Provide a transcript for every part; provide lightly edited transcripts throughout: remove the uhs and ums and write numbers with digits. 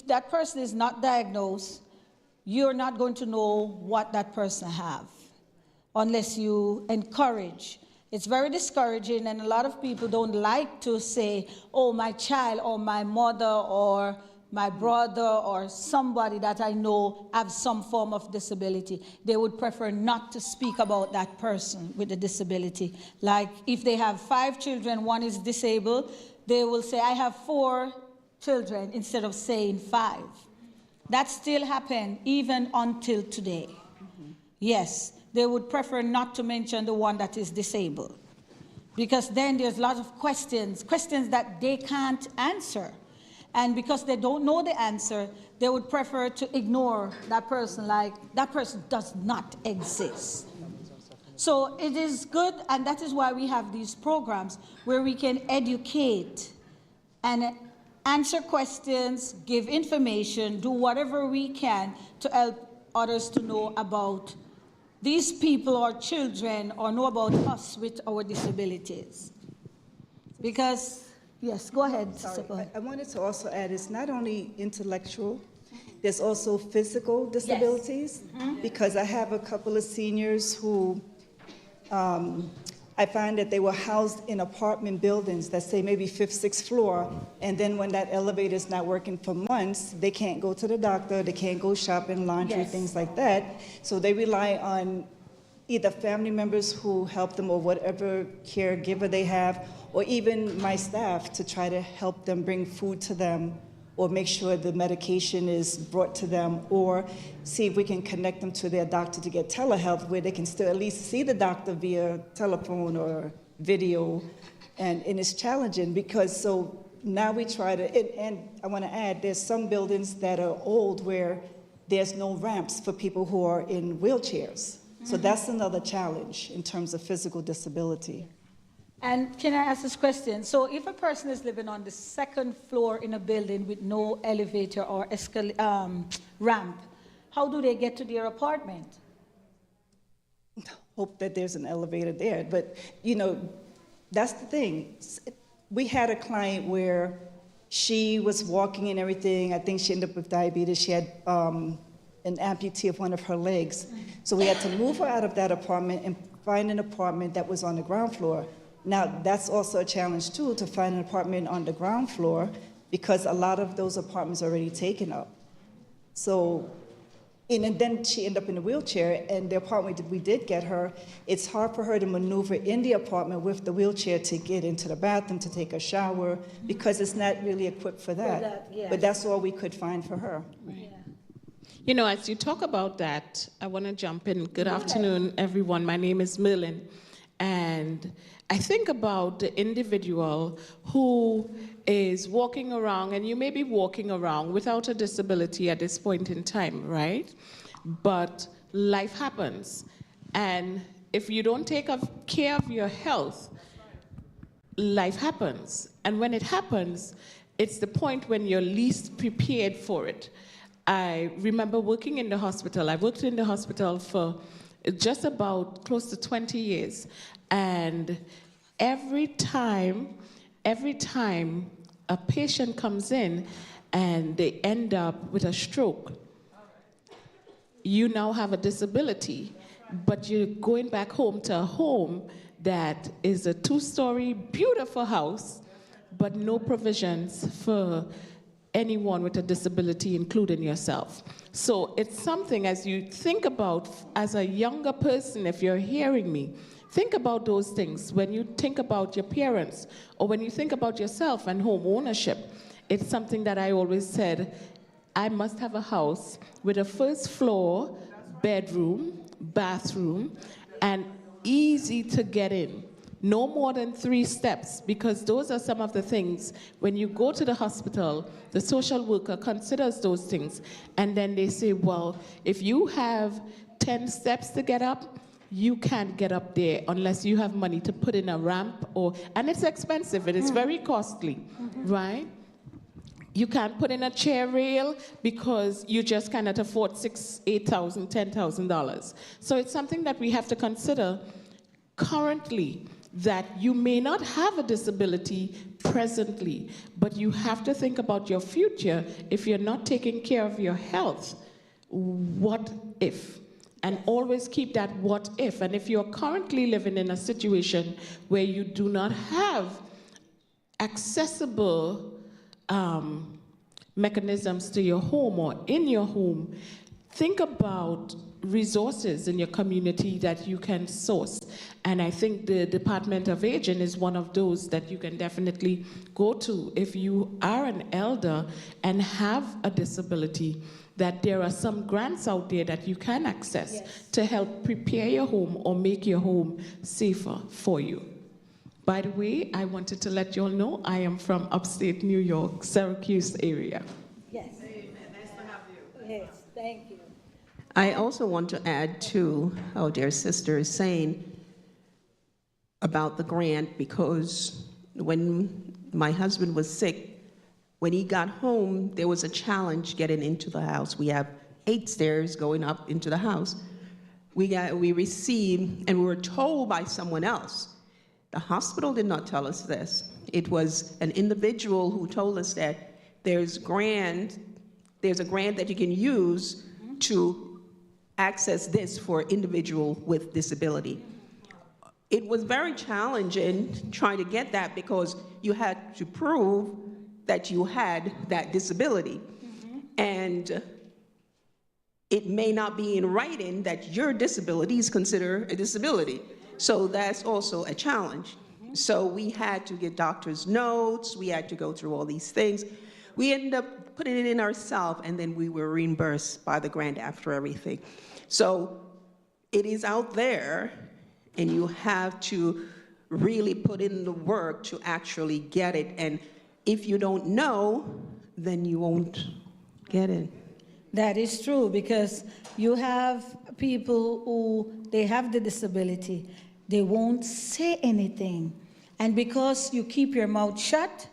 that person is not diagnosed, you're not going to know what that person have unless you encourage. It's very discouraging, and a lot of people don't like to say, oh, my child or my mother or my brother or somebody that I know have some form of disability. They would prefer not to speak about that person with a disability. Like if they have 5 children, one is disabled, they will say, I have 4 children instead of saying 5. That still happens even until today. Mm-hmm. Yes, they would prefer not to mention the one that is disabled, because then there's lots of questions that they can't answer. And because they don't know the answer, they would prefer to ignore that person, like that person does not exist. So it is good, and that is why we have these programs where we can educate and answer questions, give information, do whatever we can to help others to know about these people or children, or know about us with our disabilities. Because, yes, go ahead. Sorry, I wanted to also add, it's not only intellectual, there's also physical disabilities. Yes. Mm-hmm. Because I have a couple of seniors who I find that they were housed in apartment buildings that say maybe 5th, 6th floor, and then when that elevator is not working for months, they can't go to the doctor, they can't go shopping, laundry, yes, things like that. So they rely on either family members who help them or whatever caregiver they have, or even my staff to try to help them bring food to them, or make sure the medication is brought to them, or see if we can connect them to their doctor to get telehealth, where they can still at least see the doctor via telephone or video. And it's challenging because so now we try to, and I want to add, there's some buildings that are old where there's no ramps for people who are in wheelchairs. Mm-hmm. So that's another challenge in terms of physical disability. And can I ask this question? So if a person is living on the 2nd floor in a building with no elevator or ramp, how do they get to their apartment? Hope that there's an elevator there. But, you know, that's the thing. We had a client where she was walking and everything. I think she ended up with diabetes. She had an amputee of one of her legs. So we had to move her out of that apartment and find an apartment that was on the ground floor. Now, that's also a challenge, too, to find an apartment on the ground floor, because a lot of those apartments are already taken up. So, and then she ended up in a wheelchair, and the apartment that we did get her, it's hard for her to maneuver in the apartment with the wheelchair to get into the bathroom, to take a shower, because it's not really equipped for that. Yes. But that's all we could find for her. Right. Yeah. You know, as you talk about that, I want to jump in. Good afternoon, everyone. My name is Merlin, and I think about the individual who is walking around, and you may be walking around without a disability at this point in time, right? But life happens. And if you don't take care of your health, life happens. And when it happens, it's the point when you're least prepared for it. I remember working in the hospital. I worked in the hospital for just about close to 20 years. And every time a patient comes in and they end up with a stroke, you now have a disability, but you're going back home to a home that is a 2-story, beautiful house, but no provisions for anyone with a disability, including yourself. So it's something, as you think about, as a younger person, if you're hearing me, think about those things. When you think about your parents, or when you think about yourself and home ownership, it's something that I always said, I must have a house with a 1st floor, bedroom, bathroom, and easy to get in. No more than 3 steps, because those are some of the things, when you go to the hospital, the social worker considers those things, and then they say, well, if you have 10 steps to get up, you can't get up there unless you have money to put in a ramp, and it's expensive, it is very costly, right? You can't put in a chair rail because you just cannot afford $6,000, $8,000, $10,000. So it's something that we have to consider. Currently, that you may not have a disability presently, but you have to think about your future. If you're not taking care of your health, what if? And always keep that what if. And if you're currently living in a situation where you do not have accessible mechanisms to your home or in your home, think about resources in your community that you can source. And I think the Department of Aging is one of those that you can definitely go to if you are an elder and have a disability, that there are some grants out there that you can access to help prepare your home or make your home safer for you. By the way, I wanted to let you all know I am from upstate New York, Syracuse area. Yes. Amen. Nice to have you. Yes, thank you. I also want to add to our dear sister is saying about the grant, because when my husband was sick, when he got home, there was a challenge getting into the house. We have 8 stairs going up into the house. We received, and we were told by someone else. The hospital did not tell us this. It was an individual who told us that there's a grant that you can use to access this for individual with disability. It was very challenging trying to get that because you had to prove that you had that disability. And it may not be in writing that your disability is considered a disability. So that's also a challenge. So we had to get doctor's notes, we had to go through all these things. We ended up putting it in ourselves, and then we were reimbursed by the grant after everything. So it is out there, and you have to really put in the work to actually get it. And if you don't know, then you won't get it. That is true, because you have people who, they have the disability, they won't say anything. And because you keep your mouth shut,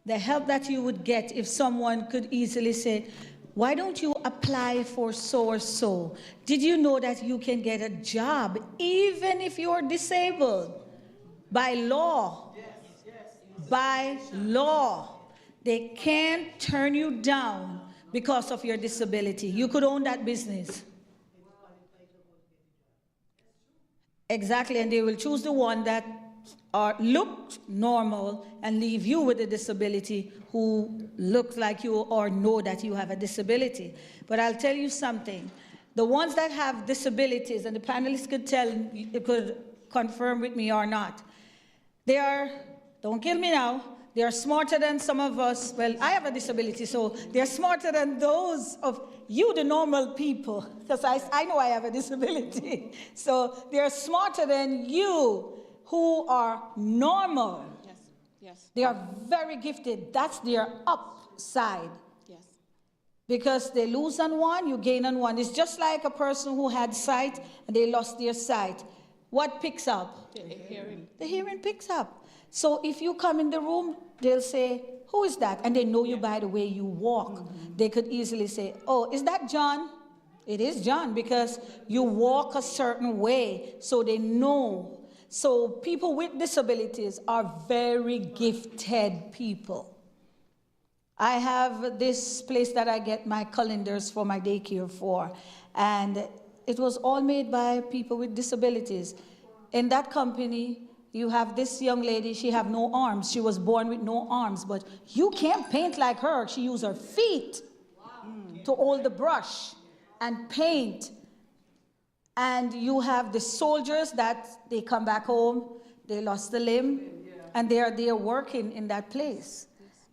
the help that you would get if someone could easily say, why don't you apply for so or so? Did you know that you can get a job even if you're disabled? By law. By law. They can't turn you down because of your disability. You could own that business. Exactly, and they will choose the one that looked normal and leave you with a disability who looks like you or know that you have a disability. But I'll tell you something. The ones that have disabilities, and the panelists could confirm with me or not, they are, don't kill me now, they are smarter than some of us. Well, I have a disability, so they're smarter than those of you, the normal people, because I know I have a disability. So they're smarter than you who are normal. Yes, yes. They are very gifted. That's their upside. Yes. Because they lose on one, you gain on one. It's just like a person who had sight and they lost their sight. What picks up? The hearing. The hearing picks up. So if you come in the room, they'll say, who is that? And they know you by the way you walk. They could easily say, oh, is that John? It is John, because you walk a certain way, so they know. So people with disabilities are very gifted people. I have this place that I get my calendars for my daycare for, and it was all made by people with disabilities. In that company, you have this young lady, she have no arms. She was born with no arms, but you can't paint like her. She used her feet to hold the brush and paint. And you have the soldiers that they come back home, they lost a limb, and they are working in that place.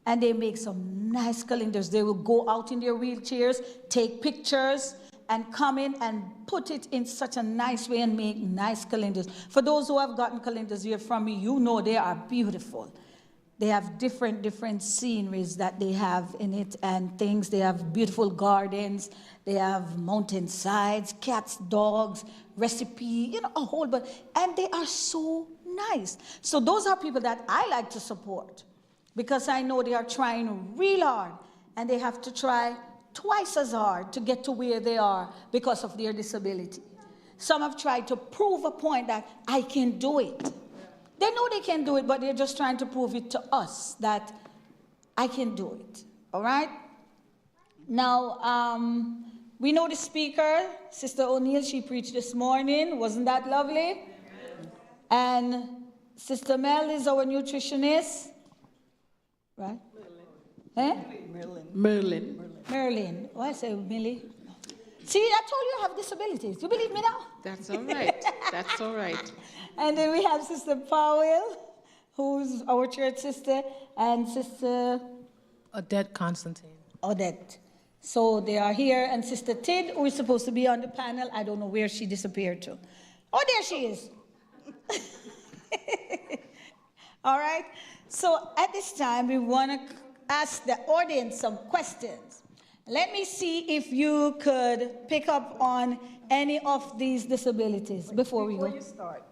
And they make some nice calendars. They will go out in their wheelchairs, take pictures, and come in and put it in such a nice way and make nice calendars. For those who have gotten calendars here from me, you know they are beautiful. They have different sceneries that they have in it and things. They have beautiful gardens. They have mountain sides, cats, dogs, recipe, a whole bunch. And they are so nice. So those are people that I like to support because I know they are trying real hard and they have to try twice as hard to get to where they are because of their disability. Some have tried to prove a point that I can do it. They know they can do it, but they're just trying to prove it to us that I can do it. All right? Now, we know the speaker, Sister O'Neill, she preached this morning. Wasn't that lovely? And Sister Mel is our nutritionist. Right? Merlin. Oh, I say Millie. See, I told you I have disabilities. You believe me now? That's all right. That's all right. And then we have Sister Powell, who's our church sister, and Sister Odette Constantine. Odette. So they are here, and Sister Tid, who is supposed to be on the panel. I don't know where she disappeared to. Oh, there she is. All right. So at this time, we want to ask the audience some questions. Let me see if you could pick up on any of these disabilities before we go.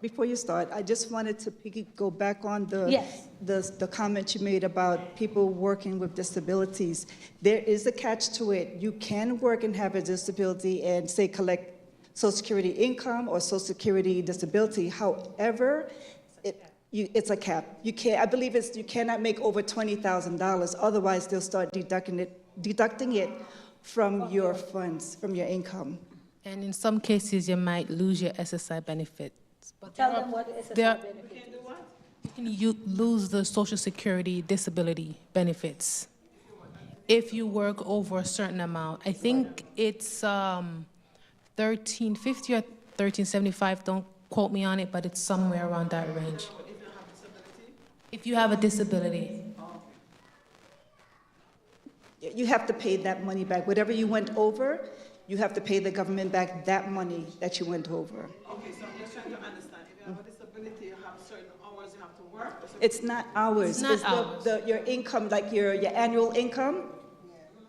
Before you start, I just wanted to go back on the comment you made about people working with disabilities. There is a catch to it. You can work and have a disability and say collect Social Security income or Social Security disability. However, it's a cap. You can't. I believe you cannot make over $20,000. Otherwise, they'll start deducting it from your funds, from your income. And in some cases, you might lose your SSI benefits. But Tell them what SSI benefits. You can lose the Social Security disability benefits if you work over a certain amount. I think it's $1,350 or $1,375. Don't quote me on it, but it's somewhere around that range. If you have a disability. You have to pay that money back. Whatever you went over, you have to pay the government back that money that you went over. Okay, so I'm just trying to understand. If you have a disability, you have certain hours you have to work? It's not hours. It's not hours. Your income, like your annual income.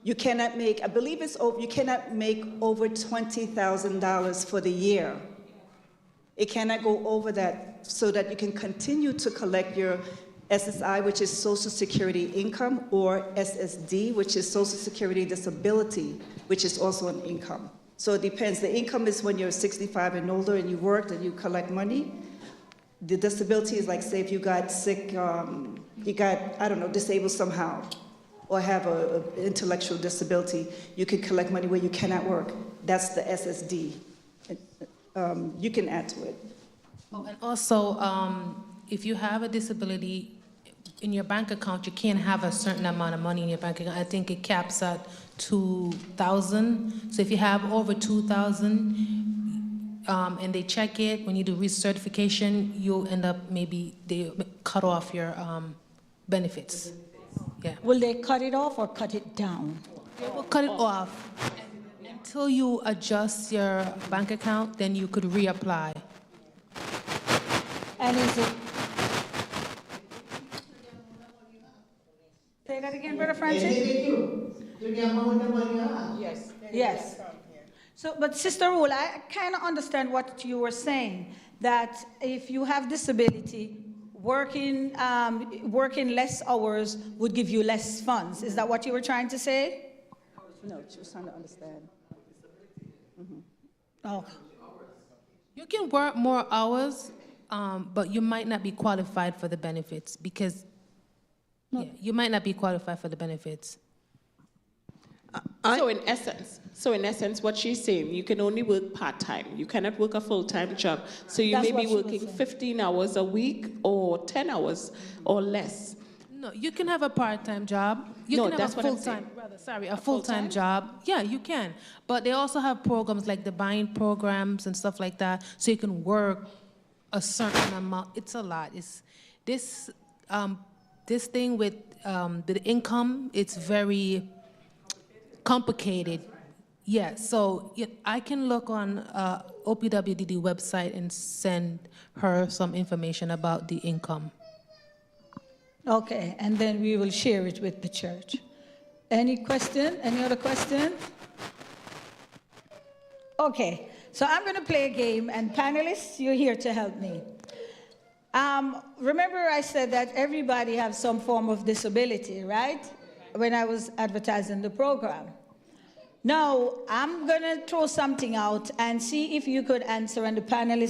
You cannot make, I believe it's over, you cannot make over $20,000 for the year. It cannot go over that so that you can continue to collect your SSI, which is Social Security income, or SSD, which is Social Security disability, which is also an income. So it depends. The income is when you're 65 and older and you worked and you collect money. The disability is like, say, if you got sick, you got, I don't know, disabled somehow, or have an intellectual disability, you can collect money where you cannot work. That's the SSD. You can add to it. Oh, and also, if you have a disability, in your bank account, you can't have a certain amount of money in your bank account. I think it caps at $2,000. So if you have over $2,000 and they check it, when you do recertification, you'll end up maybe they cut off your benefits. Yeah. Will they cut it off or cut it down? They will cut it off. Until you adjust your bank account, then you could reapply. And is it? Say that again, Brother Francis? Yes. Yes. So, but Sister Rule, I kind of understand what you were saying, that if you have disability, working less hours would give you less funds. Is that what you were trying to say? No, she was trying to understand. Oh. You can work more hours, but you might not be qualified for the benefits because you might not be qualified for the benefits. So in essence, what she's saying, you can only work part-time. You cannot work a full-time job. So you may be working 15 hours a week or 10 hours or less. No, you can have a part-time job. You can have a full-time job. Yeah, you can. But they also have programs like the buying programs and stuff like that, so you can work a certain amount. It's a lot. It's this thing with the income. It's very complicated. Yeah. So I can look on OPWDD website and send her some information about the income. Okay, and then we will share it with the church. Any question? Any other question? Okay, so I'm going to play a game, and panelists, you're here to help me. Remember I said that everybody has some form of disability, right? When I was advertising the program. Now, I'm going to throw something out and see if you could answer, and the panel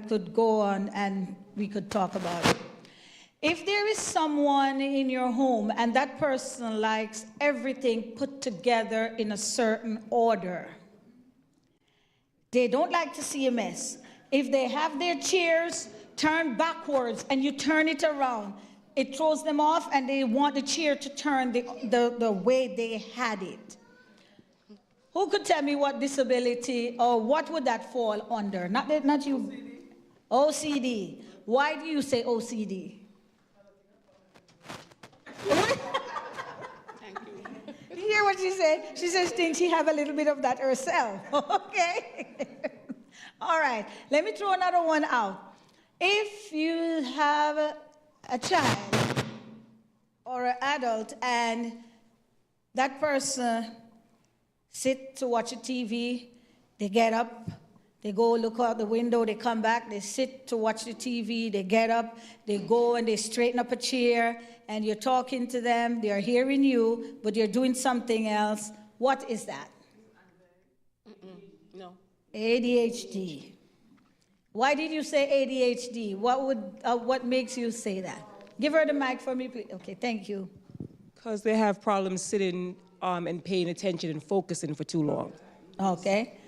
could go on and we could talk about it. If there is someone in your home and that person likes everything put together in a certain order, they don't like to see a mess. If they have their chairs turned backwards and you turn it around, it throws them off and they want the chair to turn the way they had it. Who could tell me what disability or what would that fall under? Not you. OCD. Why do you say OCD? Thank you. You hear what she said? She says thinks she have a little bit of that herself. Okay. All right. Let me throw another one out. If you have a child or an adult and that person sit to watch a TV, they get up, they go look out the window, they come back, they sit to watch the TV, they get up, they go and they straighten up a chair, and you're talking to them, they're hearing you, but you're doing something else. What is that? No. ADHD. Why did you say ADHD? What makes you say that? Give her the mic for me, please. Okay, thank you. Because they have problems sitting and paying attention and focusing for too long. Okay.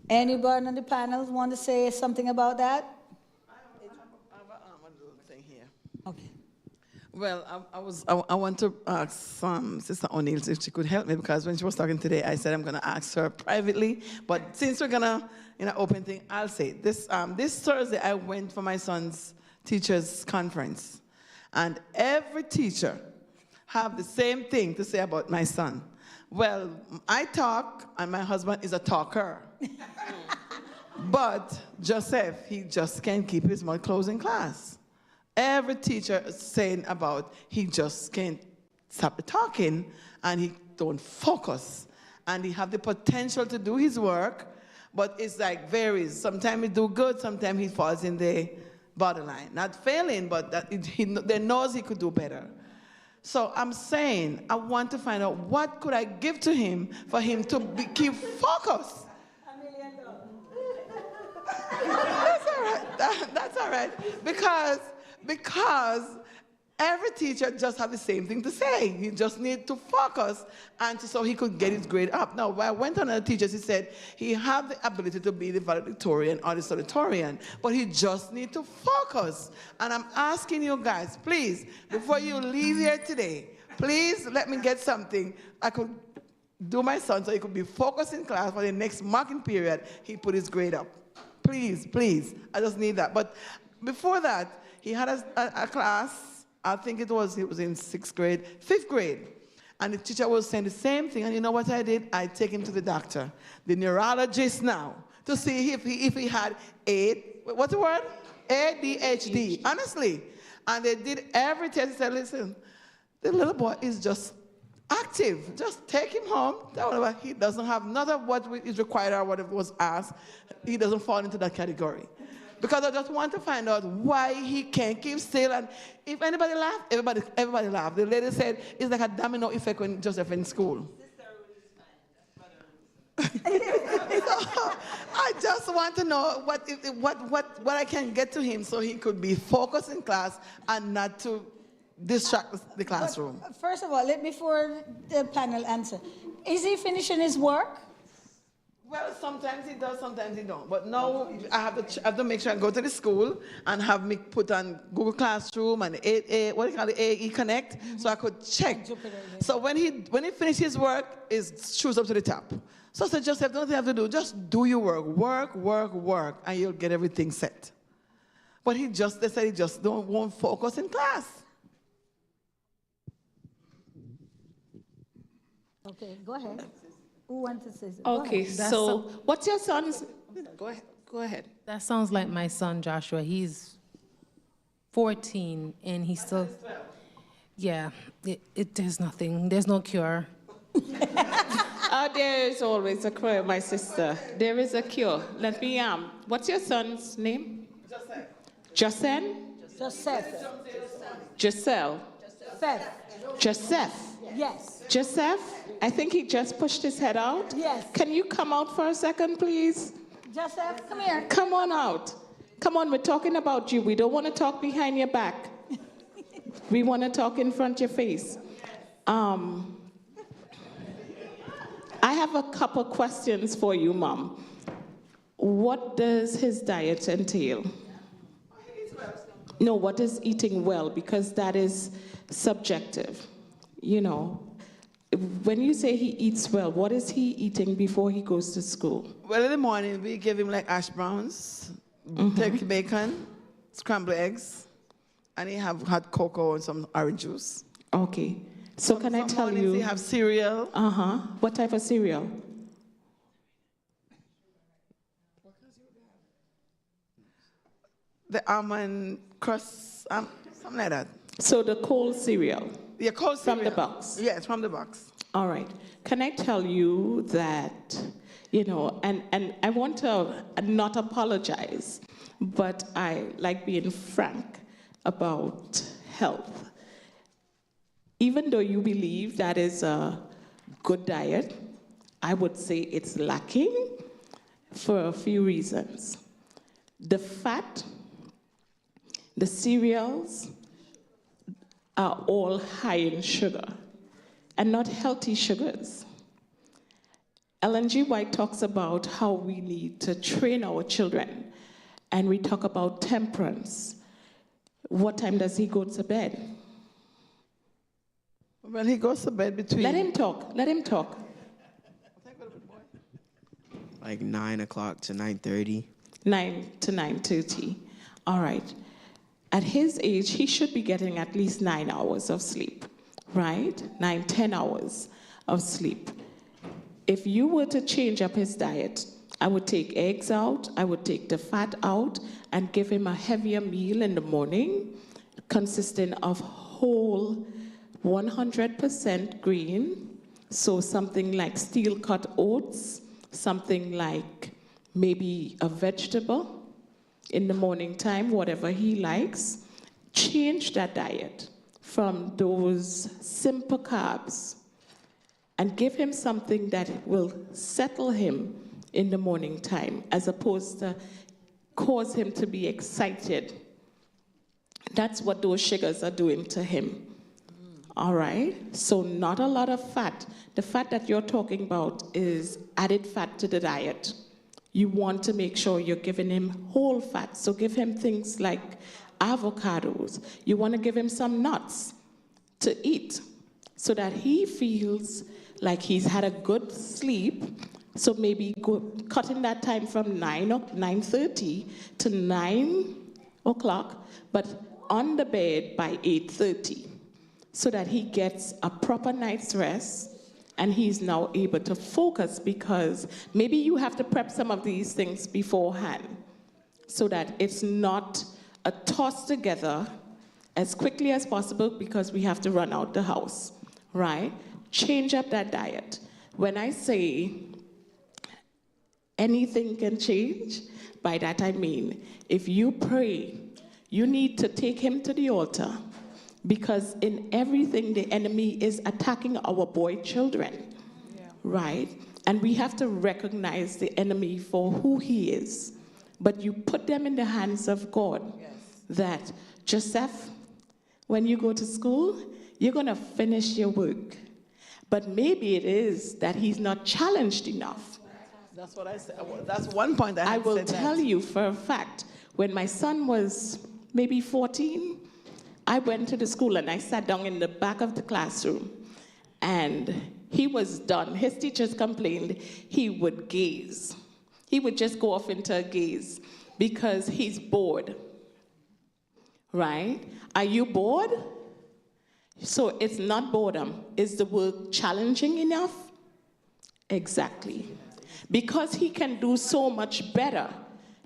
Anybody on the panel want to say something about that? I have a little thing here. Okay. Well, I want to ask Sister O'Neill if she could help me, because when she was talking today, I said I'm going to ask her privately. But since we're going to, open thing, I'll say this. This Thursday, I went for my son's teachers' conference, and every teacher have the same thing to say about my son. Well, I talk, and my husband is a talker. But Joseph, he just can't keep his mouth closed in class. Every teacher is saying about he just can't stop talking, and he don't focus. And he have the potential to do his work, but it's like varies. Sometimes he do good, sometimes he falls in the borderline. Not failing, but they knows he could do better. So I'm saying, I want to find out what could I give to him for him to keep focused. $1 million. That's all right. That's all right. Because every teacher just have the same thing to say. He just need to focus so he could get his grade up. Now, when I went on other teachers, he said he have the ability to be the valedictorian or the salutatorian, but he just need to focus. And I'm asking you guys, please, before you leave here today, please let me get something I could do my son so he could be focused in class for the next marking period. He put his grade up. Please, please, I just need that. But before that, he had a class, I think it was in 6th grade, 5th grade. And the teacher was saying the same thing. And you know what I did? I take him to the doctor, the neurologist now, to see if he had what's the word? ADHD, honestly. And they did every test. He said, listen, the little boy is just active. Just take him home. He doesn't have none of what is required or what was asked. He doesn't fall into that category. Because I just want to find out why he can't keep still. And if anybody laughed, everybody laughed. The lady said it's like a domino effect when Joseph in school. So, I just want to know what I can get to him so he could be focused in class and not to distract the classroom. But first of all, before the panel answer, is he finishing his work? Well, sometimes he does, sometimes he don't. But now I have to make sure I go to the school and have me put on Google Classroom and AE Connect, so I could check. So when he finishes his work, it shoots up to the top. So I said, Joseph, don't you have to do? Just do your work, and you'll get everything set. But they said he just won't focus in class. Okay, go ahead. Who wants to say something? Okay, so what's your son's? Go ahead. That sounds like my son Joshua. He's 14 and he's still. Yeah, there's nothing. There's no cure. There is always a cure, my sister. There is a cure. Let me what's your son's name? Joseph. Joseph. Giselle. Joseph. Yes. Joseph, I think he just pushed his head out. Yes. Can you come out for a second, please? Joseph, come here. Come on out. Come on, we're talking about you. We don't want to talk behind your back. We want to talk in front of your face. I have a couple questions for you, Mom. What does his diet entail? No, what is eating well? Because that is subjective. You know, when you say he eats well, what is he eating before he goes to school? Well, in the morning, we give him like hash browns, turkey bacon, scrambled eggs, and he have hot cocoa and some orange juice. Okay. So can I tell you? He have cereal. What type of cereal? The almond crust, something like that. So the cold cereal? Yeah, cold cereal. From the box? Yes, from the box. All right. Can I tell you that, you know, and I want to not apologize, but I like being frank about health. Even though you believe that is a good diet, I would say it's lacking for a few reasons. The fat, the cereals are all high in sugar and not healthy sugars. Ellen G. White talks about how we need to train our children, and we talk about temperance. What time does he go to bed? Well, he goes to bed between... Let him talk. Let him talk. Like 9 o'clock to 9:30. 9 to 9:30. All right. At his age, he should be getting at least 9 hours of sleep, right? 9, 10 hours of sleep. If you were to change up his diet, I would take eggs out, I would take the fat out, and give him a heavier meal in the morning, consisting of whole 100% green, so something like steel-cut oats, something like maybe a vegetable in the morning time, whatever he likes. Change that diet from those simple carbs and give him something that will settle him in the morning time, as opposed to cause him to be excited. That's what those sugars are doing to him. All right? So not a lot of fat. The fat that you're talking about is added fat to the diet. You want to make sure you're giving him whole fat. So give him things like avocados. You want to give him some nuts to eat so that he feels like he's had a good sleep. So maybe cutting that time from 9:30 to 9 o'clock, but on the bed by 8:30, so that he gets a proper night's rest and he's now able to focus, because maybe you have to prep some of these things beforehand so that it's not a toss together as quickly as possible because we have to run out the house, right? Change up that diet. When I say anything can change, by that I mean, if you pray, you need to take him to the altar, because in everything the enemy is attacking our boy children, right? And we have to recognize the enemy for who he is. But you put them in the hands of God. That, Joseph, when you go to school, you're going to finish your work. But maybe it is that he's not challenged enough. That's what I said. That's one point I will tell you for a fact, when my son was maybe 14, I went to the school and I sat down in the back of the classroom, and he was done. His teachers complained he would gaze. He would just go off into a gaze because he's bored, right? Are you bored? So it's not boredom. Is the work challenging enough? Exactly. Because he can do so much better,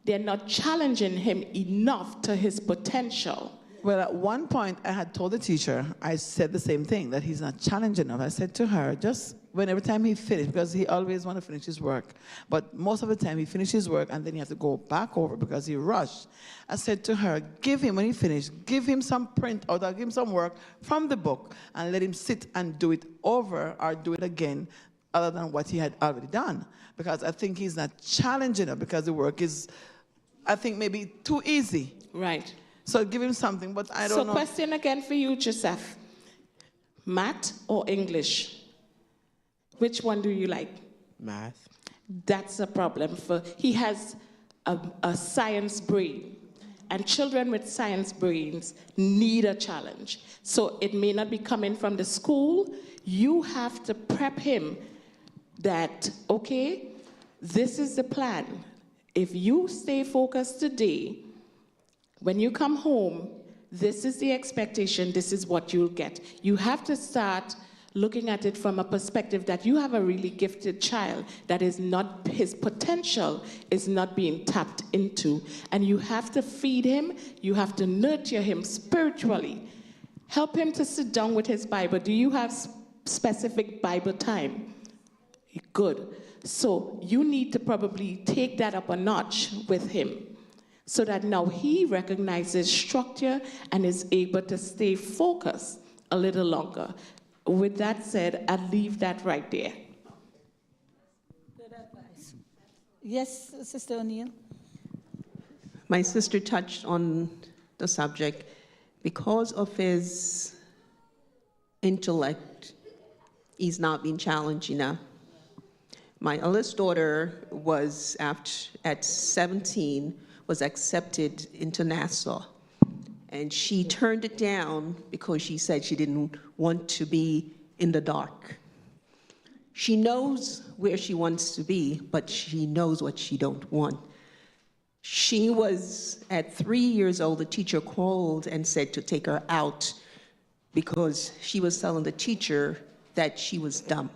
they're not challenging him enough to his potential. Well, at one point, I had told the teacher, I said the same thing, that he's not challenging enough. I said to her, just every time he finished, because he always want to finish his work, but most of the time he finished his work and then he has to go back over because he rushed. I said to her, give him, when he finished, give him some print or give him some work from the book and let him sit and do it over or do it again other than what he had already done. Because I think he's not challenging enough because the work is I think maybe too easy. Right. So give him something, but I don't know. So question again for you, Joseph. Math or English? Which one do you like? Math. That's a problem for, he has a science brain. And children with science brains need a challenge. So it may not be coming from the school. You have to prep him that, okay, this is the plan. If you stay focused today, when you come home, this is the expectation, this is what you'll get. You have to start looking at it from a perspective that you have a really gifted child that is not, his potential is not being tapped into. And you have to feed him, you have to nurture him spiritually. Help him to sit down with his Bible. Do you have specific Bible time? Good. So you need to probably take that up a notch with him so that now he recognizes structure and is able to stay focused a little longer. With that said, I'll leave that right there. Good advice. Yes, Sister O'Neill? My sister touched on the subject. Because of his intellect, he's not being challenged enough. My eldest daughter was, at 17, was accepted into Nassau. And she turned it down because she said she didn't want to be in the dark. She knows where she wants to be, but she knows what she don't want. She was, at 3 years old, the teacher called and said to take her out because she was telling the teacher that she was dumb.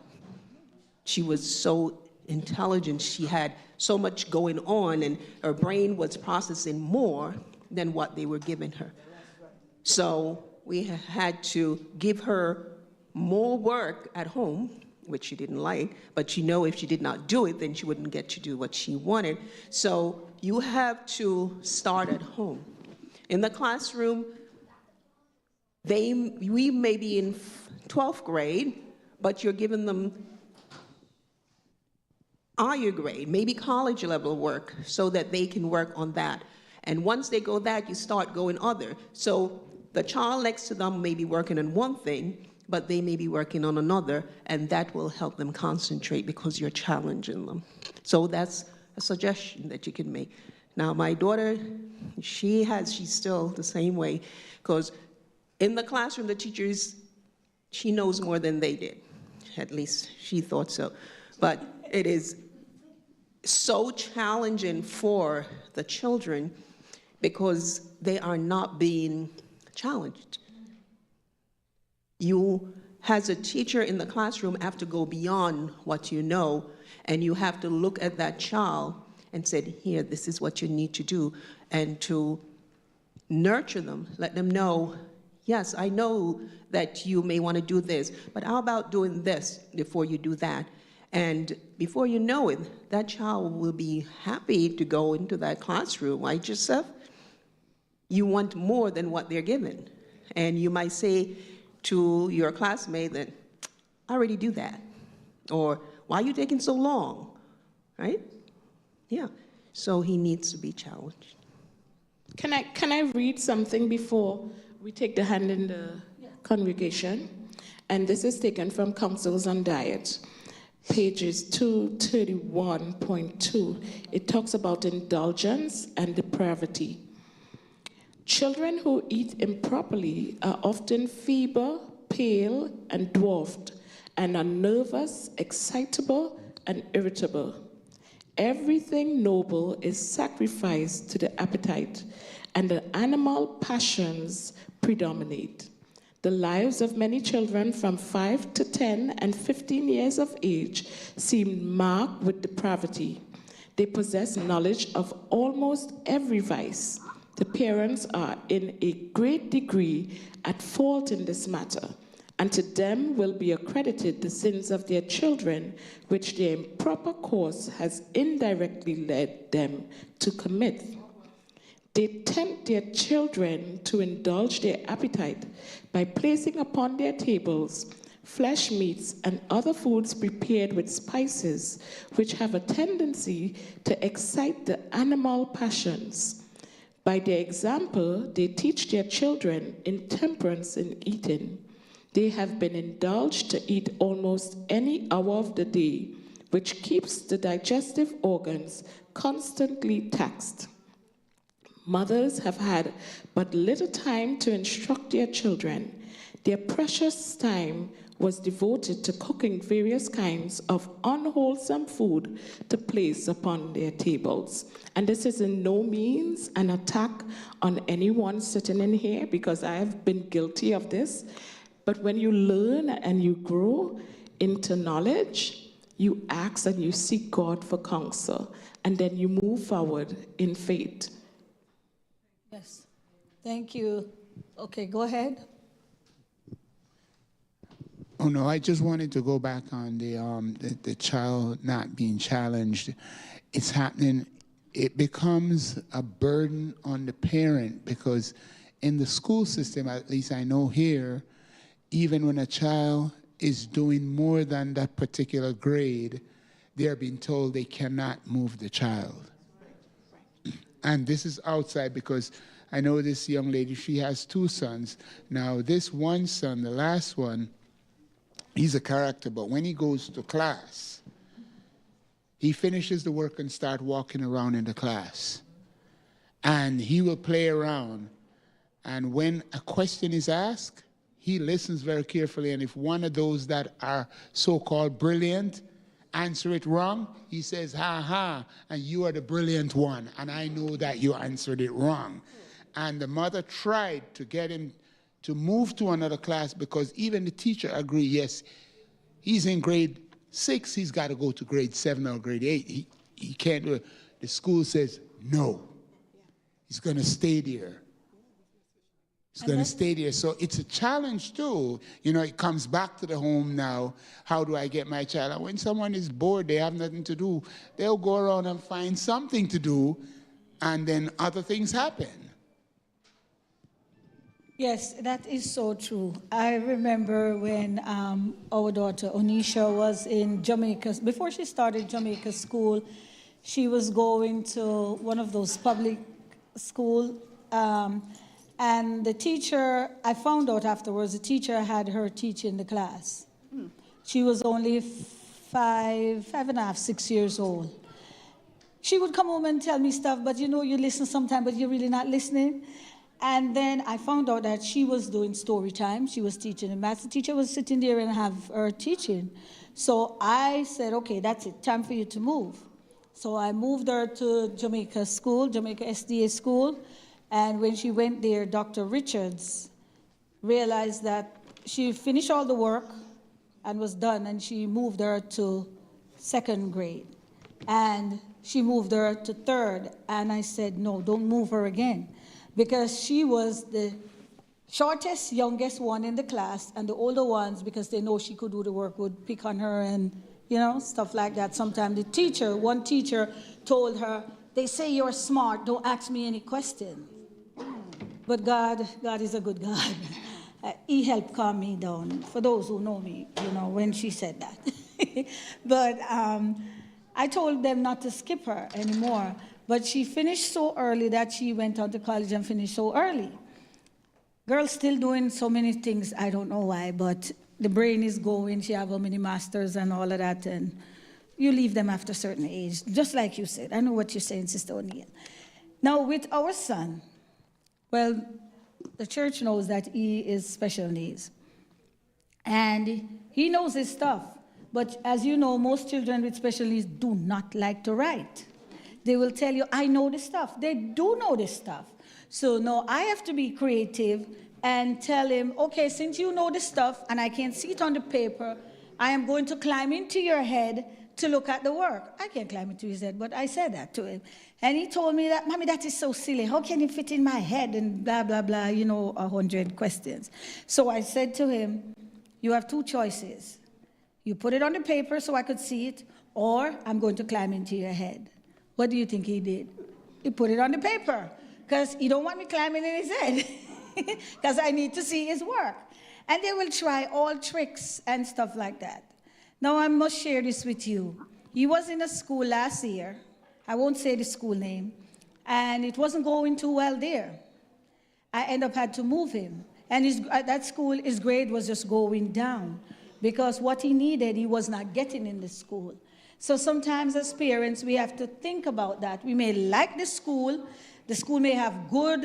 She was so intelligent, she had so much going on, and her brain was processing more than what they were giving her. So we had to give her more work at home, which she didn't like, but she knew if she did not do it, then she wouldn't get to do what she wanted. So you have to start at home. In the classroom, we may be in 12th grade, but you're giving them higher grade, maybe college level work, so that they can work on that. And once they go that, you start going other. So the child next to them may be working on one thing, but they may be working on another, and that will help them concentrate because you're challenging them. So that's a suggestion that you can make. Now, my daughter, she's still the same way, because in the classroom, the teachers, she knows more than they did. At least she thought so. But it is so challenging for the children because they are not being challenged. You, as a teacher in the classroom, have to go beyond what you know, and you have to look at that child and say, here, this is what you need to do, and to nurture them, let them know, yes, I know that you may want to do this, but how about doing this before you do that? And before you know it, that child will be happy to go into that classroom, right, Joseph? You want more than what they're given. And you might say to your classmate that, I already do that. Or, why are you taking so long, right? Yeah, so he needs to be challenged. Can I read something before we take the hand in the congregation? And this is taken from Counsels on Diet. Pages 231.2, it talks about indulgence and depravity. Children who eat improperly are often feeble, pale, and dwarfed, and are nervous, excitable, and irritable. Everything noble is sacrificed to the appetite, and the animal passions predominate. The lives of many children from 5 to 10 and 15 years of age seem marked with depravity. They possess knowledge of almost every vice. The parents are in a great degree at fault in this matter, and to them will be accredited the sins of their children, which their improper course has indirectly led them to commit. They tempt their children to indulge their appetite by placing upon their tables flesh meats, and other foods prepared with spices, which have a tendency to excite the animal passions. By their example, they teach their children intemperance in eating. They have been indulged to eat almost any hour of the day, which keeps the digestive organs constantly taxed. Mothers have had but little time to instruct their children. Their precious time was devoted to cooking various kinds of unwholesome food to place upon their tables. And this is in no means an attack on anyone sitting in here, because I have been guilty of this. But when you learn and you grow into knowledge, you ask and you seek God for counsel, and then you move forward in faith. Yes. Thank you. Okay, go ahead. Oh no, I just wanted to go back on the child not being challenged. It's happening. It becomes a burden on the parent, because in the school system, at least I know here, even when a child is doing more than that particular grade, they're being told they cannot move the child. And this is outside, because I know this young lady, she has 2 sons. Now, this one son, the last one, he's a character, but when he goes to class, he finishes the work and start walking around in the class. And he will play around. And when a question is asked, he listens very carefully. And if one of those that are so-called brilliant answer it wrong, he says, ha ha, and you are the brilliant one, and I know that you answered it wrong. And the mother tried to get him to move to another class, because even the teacher agreed, yes, he's in grade 6, he's got to go to grade 7 or grade 8. He can't do it. The school says, no, he's going to stay there. He's going to stay there. So it's a challenge too. You know, it comes back to the home now. How do I get my child? And when someone is bored, they have nothing to do, they'll go around and find something to do, and then other things happen. Yes, that is so true. I remember when our daughter Onisha was in Jamaica, before she started Jamaica school, she was going to one of those public schools, and the teacher, I found out afterwards, the teacher had her teaching the class. She was only 5.5, 6 years old. She would come home and tell me stuff, but you know, you listen sometimes, but you're really not listening. And then I found out that she was doing story time. She was teaching, and master teacher was sitting there and have her teaching. So I said, okay, that's it, time for you to move. So I moved her to Jamaica school, Jamaica SDA school. And when she went there, Dr. Richards realized that she finished all the work and was done, and she moved her to 2nd grade. And she moved her to 3rd. And I said, no, don't move her again, because she was the shortest, youngest one in the class, and the older ones, because they know she could do the work, would pick on her and, you know, stuff like that. Sometimes the teacher, one teacher told her, they say you're smart, don't ask me any questions. But God is a good God. He helped calm me down, for those who know me, you know, when she said that. But I told them not to skip her anymore. But she finished so early that she went on to college and finished so early. Girl's still doing so many things, I don't know why, but the brain is going. She have how many masters and all of that, and you leave them after a certain age, just like you said. I know what you're saying, Sister O'Neill. Now, with our son, well, the church knows that he is special needs. And he knows his stuff. But as you know, most children with special needs do not like to write. They will tell you, I know this stuff. They do know this stuff. So no, I have to be creative and tell him, okay, since you know this stuff and I can see it on the paper, I am going to climb into your head to look at the work. I can't climb into his head, but I said that to him. And he told me that, Mommy, that is so silly. How can it fit in my head? And blah, blah, blah, you know, 100 questions. So I said to him, you have 2 choices. You put it on the paper so I could see it, or I'm going to climb into your head. What do you think he did? He put it on the paper, because he don't want me climbing in his head, because I need to see his work. And they will try all tricks and stuff like that. Now, I must share this with you. He was in a school last year. I won't say the school name. And it wasn't going too well there. I ended up had to move him. And at that school, his grade was just going down because what he needed, he was not getting in the school. So sometimes as parents, we have to think about that. We may like the school may have good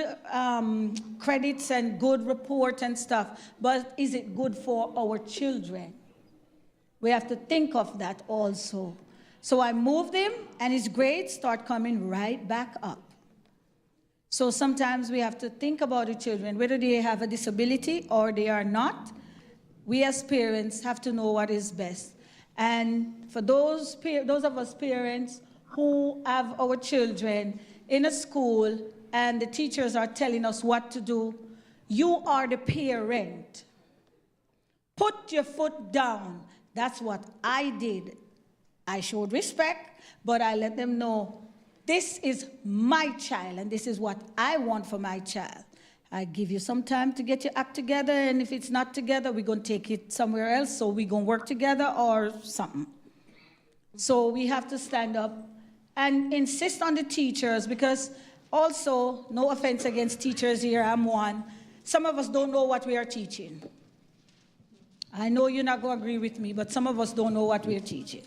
credits and good report and stuff, but is it good for our children? We have to think of that also. So I moved him, and his grades start coming right back up. So sometimes we have to think about the children, whether they have a disability or they are not. We as parents have to know what is best. And for those of us parents who have our children in a school and the teachers are telling us what to do, you are the parent. Put your foot down. That's what I did. I showed respect, but I let them know this is my child and this is what I want for my child. I give you some time to get your act together, and if it's not together, we're going to take it somewhere else, so we're going to work together or something. So we have to stand up and insist on the teachers, because also, no offense against teachers here, I'm one, some of us don't know what we are teaching. I know you're not going to agree with me, but some of us don't know what we're teaching.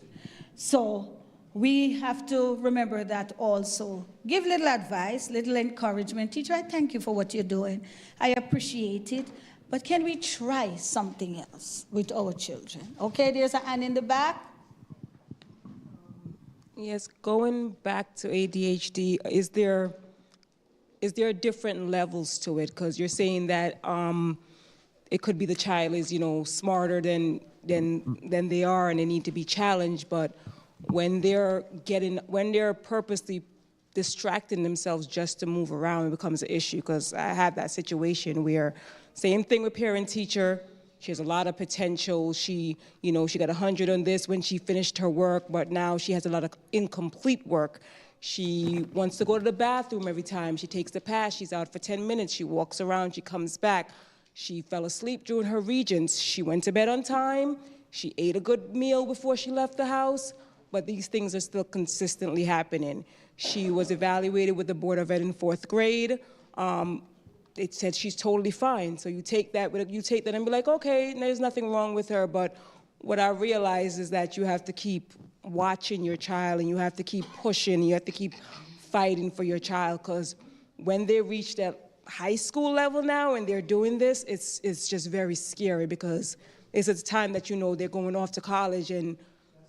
So we have to remember that also. Give little advice, little encouragement. Teacher, I thank you for what you're doing. I appreciate it. But can we try something else with our children? Okay, there's a hand in the back. Yes, going back to ADHD, is there different levels to it? Because you're saying that it could be the child is, smarter than they are and they need to be challenged, but when they're purposely distracting themselves just to move around, it becomes an issue. Because I had that situation where, same thing with parent-teacher, she has a lot of potential. She got 100 on this when she finished her work, but now she has a lot of incomplete work. She wants to go to the bathroom every time. She takes the pass. She's out for 10 minutes. She walks around. She comes back. She fell asleep during her regents. She went to bed on time. She ate a good meal before she left the house, but these things are still consistently happening. She was evaluated with the Board of Ed in 4th grade. It said she's totally fine. So you take that and be like, okay, there's nothing wrong with her. But what I realize is that you have to keep watching your child, and you have to keep pushing, you have to keep fighting for your child, because when they reach that high school level now and they're doing this, it's just very scary, because it's a time that they're going off to college, and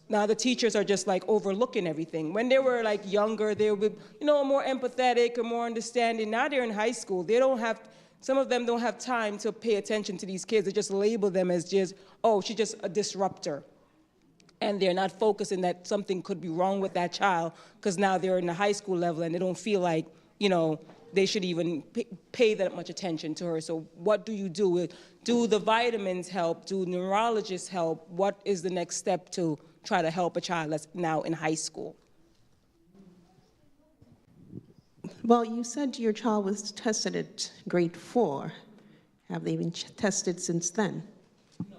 now the teachers are just like overlooking everything. When they were like younger, they were more empathetic or more understanding. Now they're in high school. Some of them don't have time to pay attention to these kids. They just label them as she's just a disruptor. And they're not focusing that something could be wrong with that child, because now they're in the high school level and they don't feel like, they should even pay that much attention to her. So what do you do? Do the vitamins help? Do neurologists help? What is the next step to try to help a child that's now in high school? Well, you said your child was tested at grade 4. Have they been tested since then? No.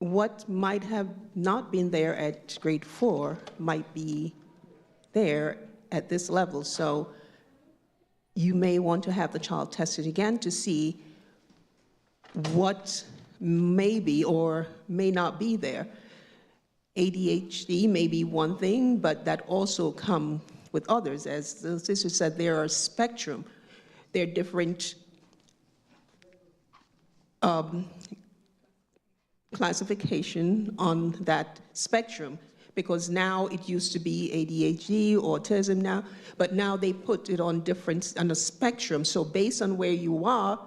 What might have not been there at grade 4 might be there at this level. So you may want to have the child tested again to see what may be or may not be there. ADHD may be one thing, but that also come with others. As the sister said, there are spectrum. There are different classification on that spectrum, because now it used to be ADHD, autism now, but now they put it on a spectrum. So based on where you are,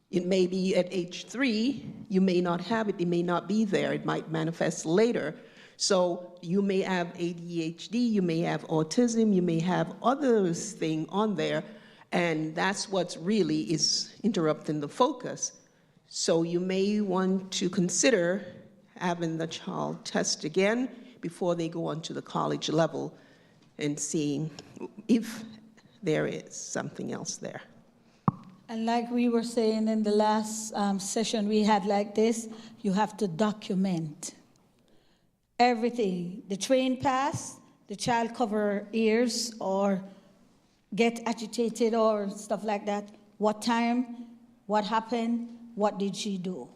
it may be at age 3, you may not have it, it may not be there, it might manifest later. So you may have ADHD, you may have autism, you may have other things on there, and that's what really is interrupting the focus. So you may want to consider having the child test again before they go on to the college level and seeing if there is something else there. And like we were saying in the last session we had like this, you have to document everything. The train pass, the child cover ears or get agitated or stuff like that. What time, what happened, what did she do?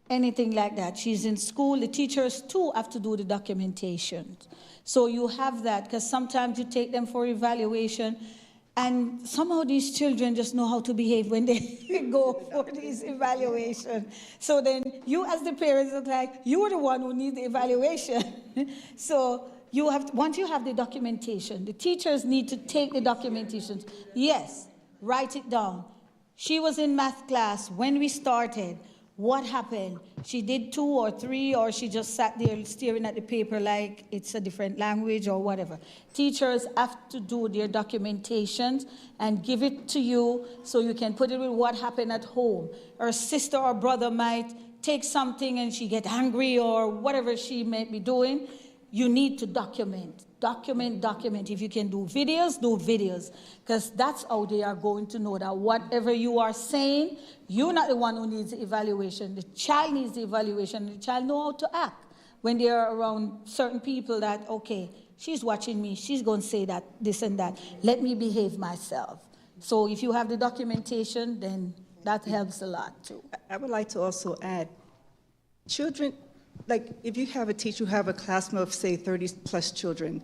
Anything like that. She's in school, the teachers too have to do the documentation. So you have that, because sometimes you take them for evaluation, and somehow these children just know how to behave when they go for these evaluations. So then you as the parents look like you are the one who needs the evaluation. So you have to, once you have the documentation, the teachers need to take the documentation. Yes, write it down. She was in math class when we started. What happened? She did 2 or 3, or she just sat there staring at the paper like it's a different language or whatever. Teachers have to do their documentations and give it to you so you can put it with what happened at home. Her sister or brother might take something and she get angry or whatever she may be doing. You need to document. Document. If you can do videos, because that's how they are going to know that whatever you are saying, you're not the one who needs the evaluation. The child needs the evaluation. The child know how to act when they are around certain people that, okay, she's watching me, she's going to say that, this and that. Let me behave myself. So if you have the documentation, then that helps a lot too. I would like to also add, children, like if you have a teacher who have a classroom of, say, 30 plus children,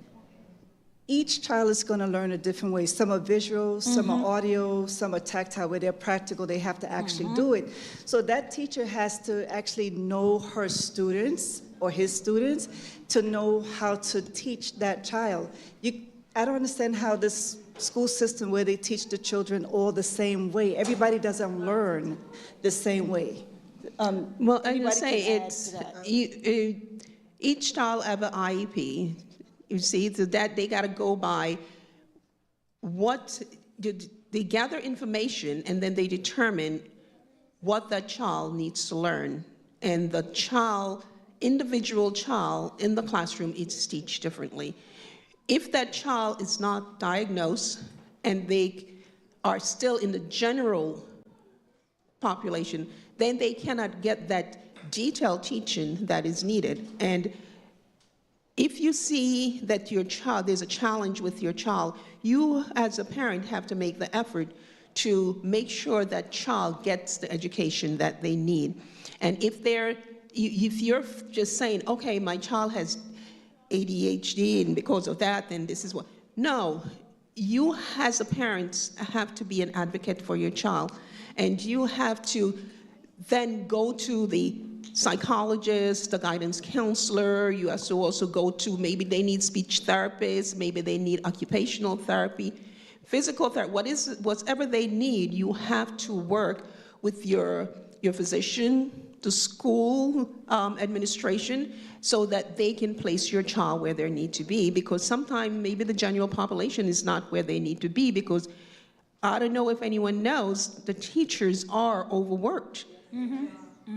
each child is going to learn a different way. Some are visual, some are audio, some are tactile, where they're practical, they have to actually do it. So that teacher has to actually know her students or his students to know how to teach that child. I don't understand how this school system where they teach the children all the same way. Everybody doesn't learn the same way. Well, I would say it's each child have an IEP. You see, so that they got to go by what they gather information, and then they determine what that child needs to learn. And the individual child in the classroom is teach differently. If that child is not diagnosed and they are still in the general population, then they cannot get that detailed teaching that is needed. And if you see that your child, there's a challenge with your child, you as a parent have to make the effort to make sure that child gets the education that they need. And if you're just saying, okay, my child has ADHD and because of that, then this is what, no, you as a parent have to be an advocate for your child, and you have to then go to the psychologist, the guidance counselor. You have to also go to, maybe they need speech therapists, maybe they need occupational therapy, physical therapy, whatever they need. You have to work with your physician, the school administration, so that they can place your child where they need to be, because sometimes maybe the general population is not where they need to be, because I don't know if anyone knows, the teachers are overworked.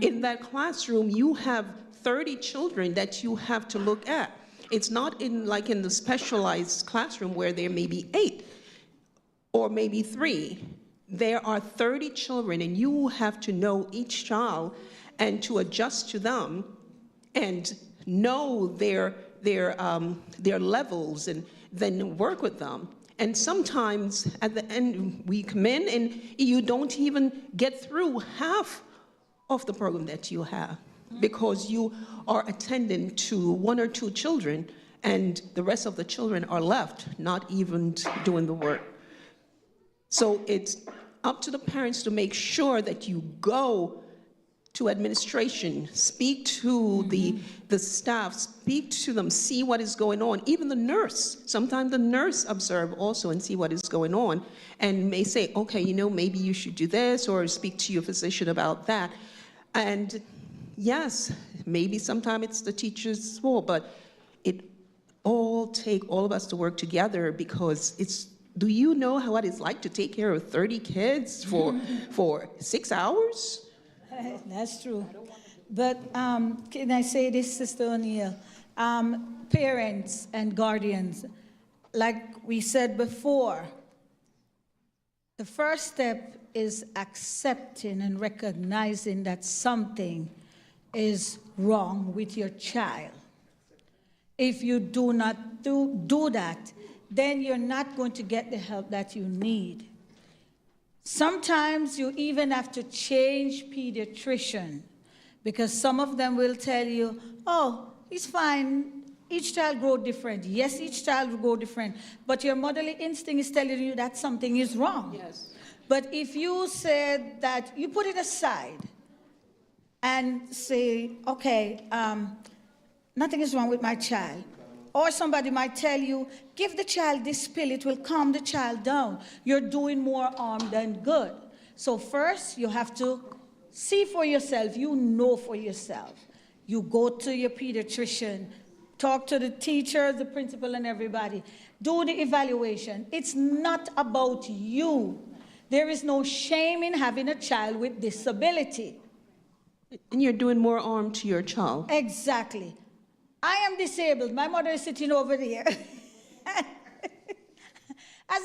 In that classroom, you have 30 children that you have to look at. It's not like in the specialized classroom where there may be 8 or maybe 3. There are 30 children, and you have to know each child and to adjust to them and know their levels, and then work with them. And sometimes at the end, we come in and you don't even get through half of the program that you have, because you are attending to 1 or 2 children, and the rest of the children are left not even doing the work. So it's up to the parents to make sure that you go to administration, speak to the staff, speak to them, see what is going on. Even the nurse, sometimes the nurse observe also and see what is going on, and may say, okay, maybe you should do this, or speak to your physician about that. And yes, maybe sometimes it's the teacher's fault, but it take all of us to work together, because do you know what it's like to take care of 30 kids for 6 hours? That's true. But can I say this, Sister O'Neill? Parents and guardians, like we said before, The first step is accepting and recognizing that something is wrong with your child. If you do not do that, then you're not going to get the help that you need. Sometimes you even have to change pediatrician, because some of them will tell you, oh, it's fine. Each child grow different. Yes, each child will grow different. But your motherly instinct is telling you that something is wrong. Yes. But if you said that, you put it aside and say, okay, nothing is wrong with my child. Or somebody might tell you, give the child this pill, it will calm the child down. You're doing more harm than good. So first, you have to see for yourself. You know for yourself. You go to your pediatrician, talk to the teacher, the principal, and everybody. Do the evaluation. It's not about you. There is no shame in having a child with disability. And you're doing more harm to your child. Exactly. I am disabled. My mother is sitting over there. As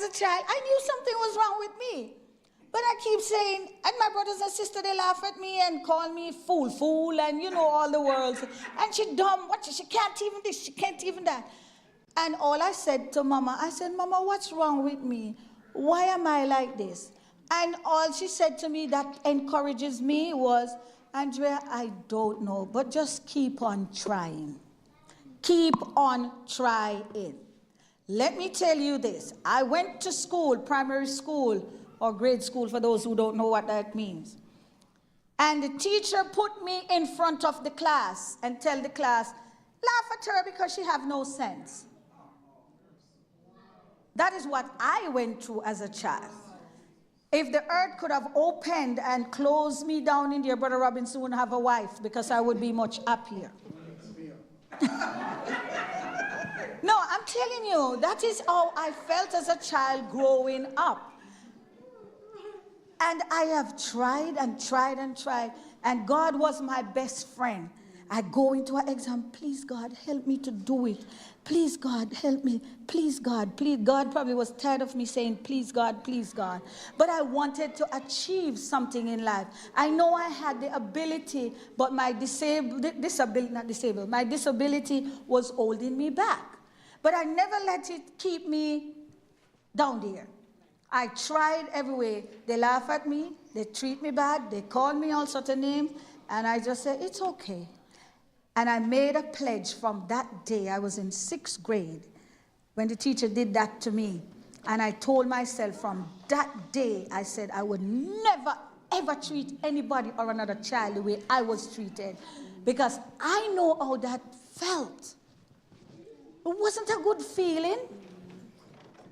a child, I knew something was wrong with me. But I keep saying, and my brothers and sisters, they laugh at me and call me fool, and you know all the words. And she dumb, she can't even this, she can't even that. And all I said to Mama, I said, Mama, what's wrong with me? Why am I like this? And all she said to me that encourages me was, Andrea, I don't know, but just keep on trying. Keep on trying. Let me tell you this. I went to school, primary school, or grade school for those who don't know what that means. And the teacher put me in front of the class and tell the class, laugh at her because she have no sense. That is what I went through as a child. If the earth could have opened and closed me down in there, Brother Robinson wouldn't have a wife because I would be much happier. No, I'm telling you, that is how I felt as a child growing up. And I have tried and tried and tried, and God was my best friend. I go into an exam, please God, help me to do it. Please God, help me. Please God, please. God probably was tired of me saying, please God, please God. But I wanted to achieve something in life. I know I had the ability, but my my disability was holding me back. But I never let it keep me down there. I tried every way. They laugh at me, they treat me bad, they call me all sorts of names, and I just said, it's okay. And I made a pledge from that day. I was in 6th grade when the teacher did that to me. And I told myself from that day, I said I would never, ever treat anybody or another child the way I was treated. Because I know how that felt. It wasn't a good feeling.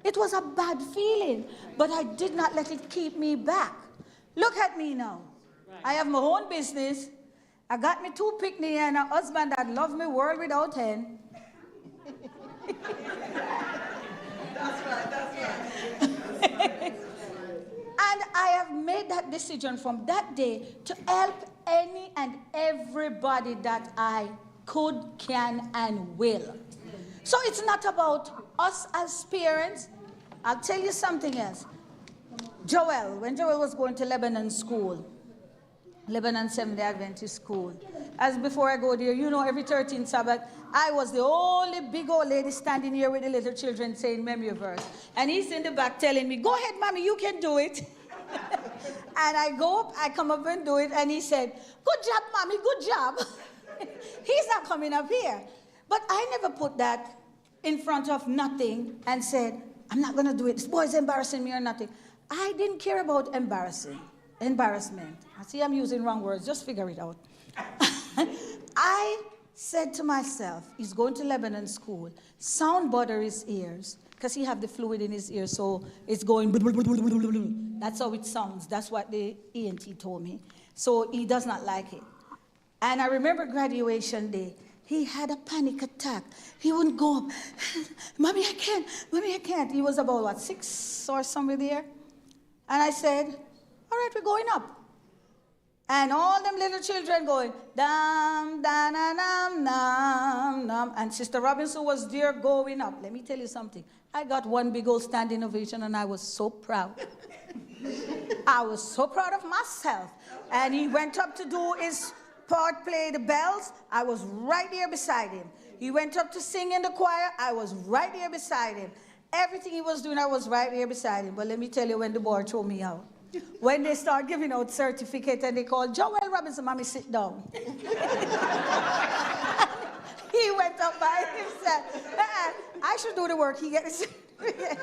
It was a bad feeling. But I did not let it keep me back. Look at me now. I have my own business. I got me 2 picnics and a husband that loves me world without end. That's right. And I have made that decision from that day to help any and everybody that I could, can, and will. So it's not about us as parents. I'll tell you something else. When Joel was going to Lebanon school, Lebanon Seventh-day Adventist School. As before I go there, you know, every 13th Sabbath, I was the only big old lady standing here with the little children saying memory verse. And he's in the back telling me, go ahead, Mommy, you can do it. And I go up, I come up and do it, and he said, good job, Mommy, good job. He's not coming up here. But I never put that in front of nothing and said, I'm not going to do it. This boy's embarrassing me or nothing. I didn't care about embarrassment. I see I'm using wrong words. Just figure it out. I said to myself, he's going to Lebanon school. Sound butter his ears because he have the fluid in his ear, so it's going. That's how it sounds. That's what the ENT told me. So he does not like it. And I remember graduation day. He had a panic attack. He wouldn't go up. Mommy, I can't. Mommy, I can't. He was about, what, 6 or somewhere there? And I said, all right, we're going up. And all them little children going, dam, da, na, nam, nam, nam. And Sister Robinson was there going up. Let me tell you something. I got one big old standing ovation, and I was so proud. I was so proud of myself. And he went up to do his part, play the bells. I was right there beside him. He went up to sing in the choir. I was right there beside him. Everything he was doing, I was right there beside him. But let me tell you, when the board threw me out, when they start giving out certificate and they call Joel Robinson, mommy, sit down. He went up by himself. I should do the work. He gets a certificate.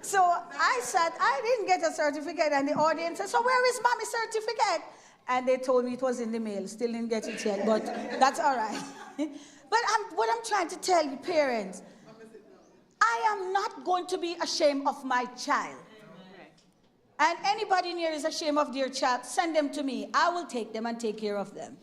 So I said, I didn't get a certificate. And the audience said, so where is mommy's certificate? And they told me it was in the mail. Still didn't get it yet, but that's all right. But what I'm trying to tell you, parents, I am not going to be ashamed of my child. And anybody in here is ashamed of their child, send them to me. I will take them and take care of them.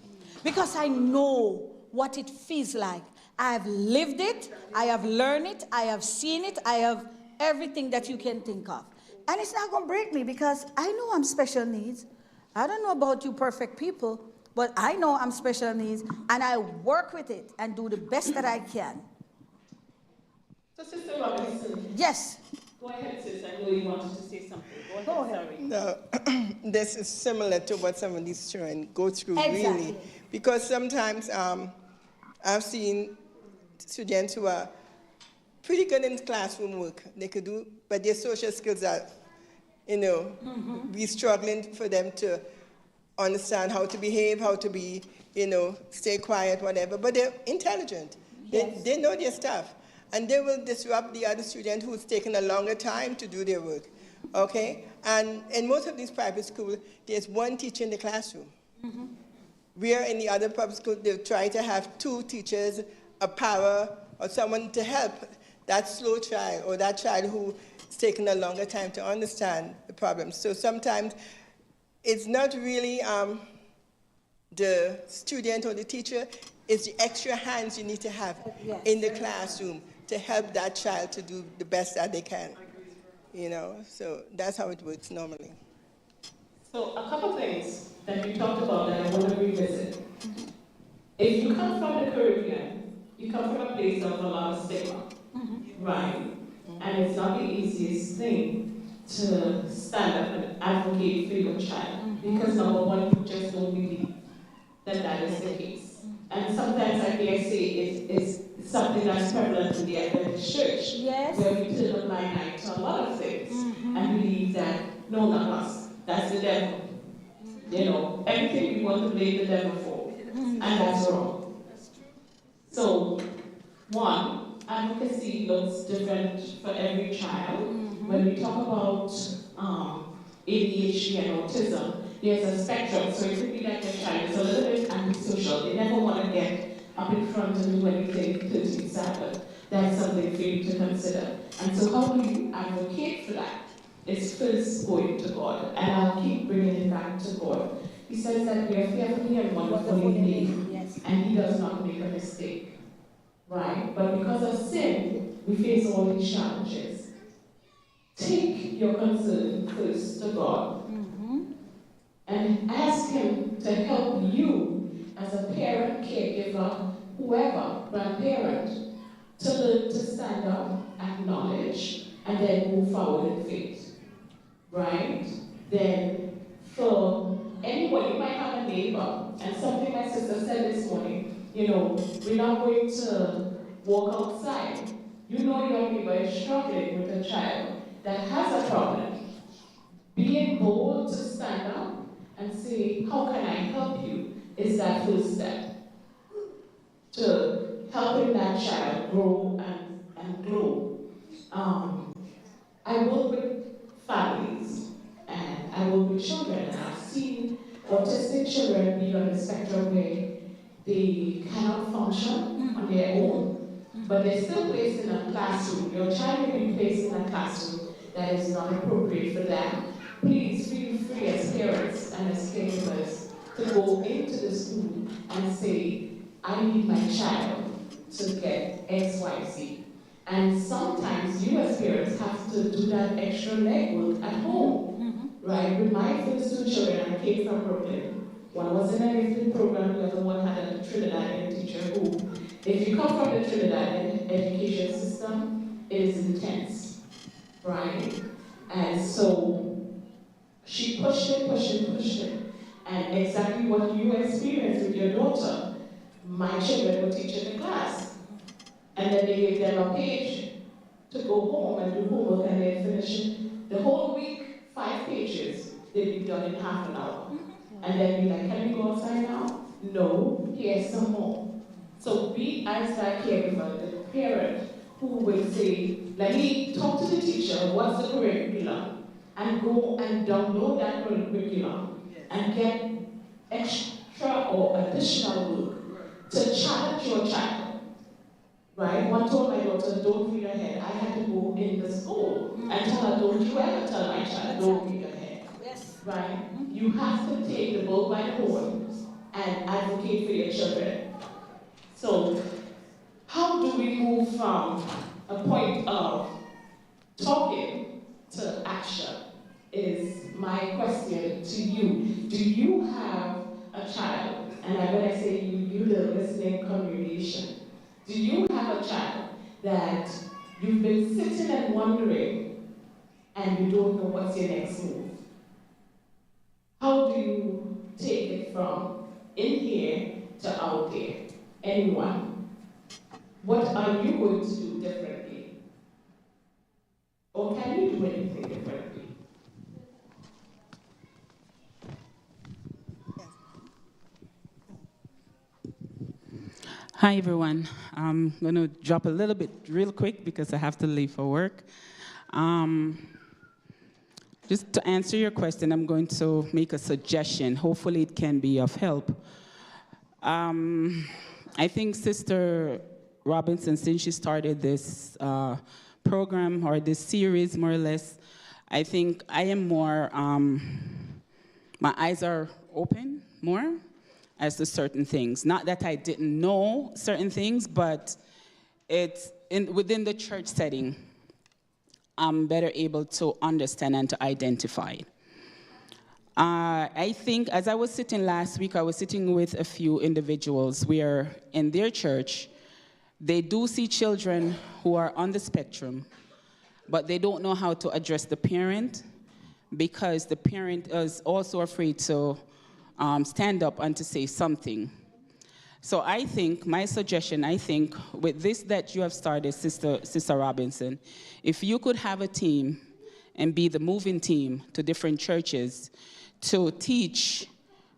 Because I know what it feels like. I have lived it, I have learned it, I have seen it, I have everything that you can think of. And it's not going to break me because I know I'm special needs. I don't know about you perfect people, but I know I'm special needs, and I work with it and do the best that I can. So, Sister Robinson. Yes. Go ahead, sis. I know you wanted to say something. Go ahead, sorry. No, this is similar to what some of these children go through, exactly. Really. Because sometimes I've seen students who are pretty good in classroom work. They could do, but their social skills are, be struggling for them to understand how to behave, how to be, stay quiet, whatever. But they're intelligent. Yes. They know their stuff. And they will disrupt the other student who's taken a longer time to do their work, okay? And in most of these private schools, there's one teacher in the classroom. Mm-hmm. Where in the other public schools, they try to have two teachers, a para, or someone to help that slow child or that child who's taken a longer time to understand the problem. So sometimes it's not really the student or the teacher, it's the extra hands you need to have in the classroom to help that child to do the best that they can, So that's how it works normally. So a couple things that you talked about that I want to revisit. If you come from the Caribbean, you come from a place of a lot of stigma, right? And it's not the easiest thing to stand up and advocate for your child because number one, you just don't believe that is the case. And sometimes I dare say it's something that's prevalent in the Adventist church, yes, where we turn a blind eye to a lot of things and believe that, no, not us, that's the devil. Everything we want to blame the devil for, and that's wrong. So, one, advocacy looks different for every child. When we talk about ADHD and autism, there's a spectrum, so it could be that your child is a little bit antisocial. They never want to get up in front and do anything totally sad. That's something for you to consider. And so how do you advocate for that? It's first going to God, and I'll keep bringing it back to God. He says that we are fearfully and wonderfully made, and He does not make a mistake, right? But because of sin, we face all these challenges. Take your concern first to God. And ask Him to help you as a parent, caregiver, whoever, grandparent, to learn to stand up, acknowledge, and then move forward in faith. Right? Then, for anyone, you might have a neighbor, and something my sister said this morning, we're not going to walk outside. You know your neighbor is struggling with a child that has a problem. Being bold to stand up and say, how can I help you, is that first step to helping that child grow and grow. I work with families and I work with children, and I've seen autistic children be on the spectrum where they cannot function on their own, but they're still placed in a classroom. Your child may be placed in a classroom that is not appropriate for them. Please feel free as parents and as caregivers to go into the school and say, I need my child to get X, Y, Z. And sometimes you as parents have to do that extra legwork at home, right? With my first two children, I came from Brooklyn. One was in a gifted program, the other one had a Trinidadian teacher who, if you come from the Trinidadian education system, it is intense, right? And so She pushed it. And exactly what you experienced with your daughter, my children were teaching the class. And then they gave them a page to go home and do homework, and they finish the whole week, 5 pages. They'd be done in half an hour. And then be like, can we go outside now? No, here's some more. So we, as that caregiver, the parent, who will say, let me talk to the teacher, what's the curriculum? And go and download that curriculum and get extra or additional work to challenge your child. Right? One told my daughter, don't read ahead. I had to go in the school and tell her, don't you ever tell my child, don't read ahead. Yes. Right? You have to take the bull by the horns and advocate for your children. So, how do we move from a point of talking to action is my question to you. Do you have a child, and when I say you, the listening congregation, do you have a child that you've been sitting and wondering and you don't know what's your next move? How do you take it from in here to out there? Anyone? What are you going to do differently? Or can you do anything differently? Hi, everyone. I'm going to drop a little bit real quick because I have to leave for work. Just to answer your question, I'm going to make a suggestion. Hopefully it can be of help. I think Sister Robinson, since she started this program or this series, more or less, I think I am more, my eyes are open more as to certain things. Not that I didn't know certain things, but it's within the church setting, I'm better able to understand and to identify. I think as I was sitting last week, I was sitting with a few individuals where in their church, they do see children who are on the spectrum, but they don't know how to address the parent because the parent is also afraid to stand up and to say something. So I think, my suggestion, with this that you have started, Sister Robinson, if you could have a team and be the moving team to different churches to teach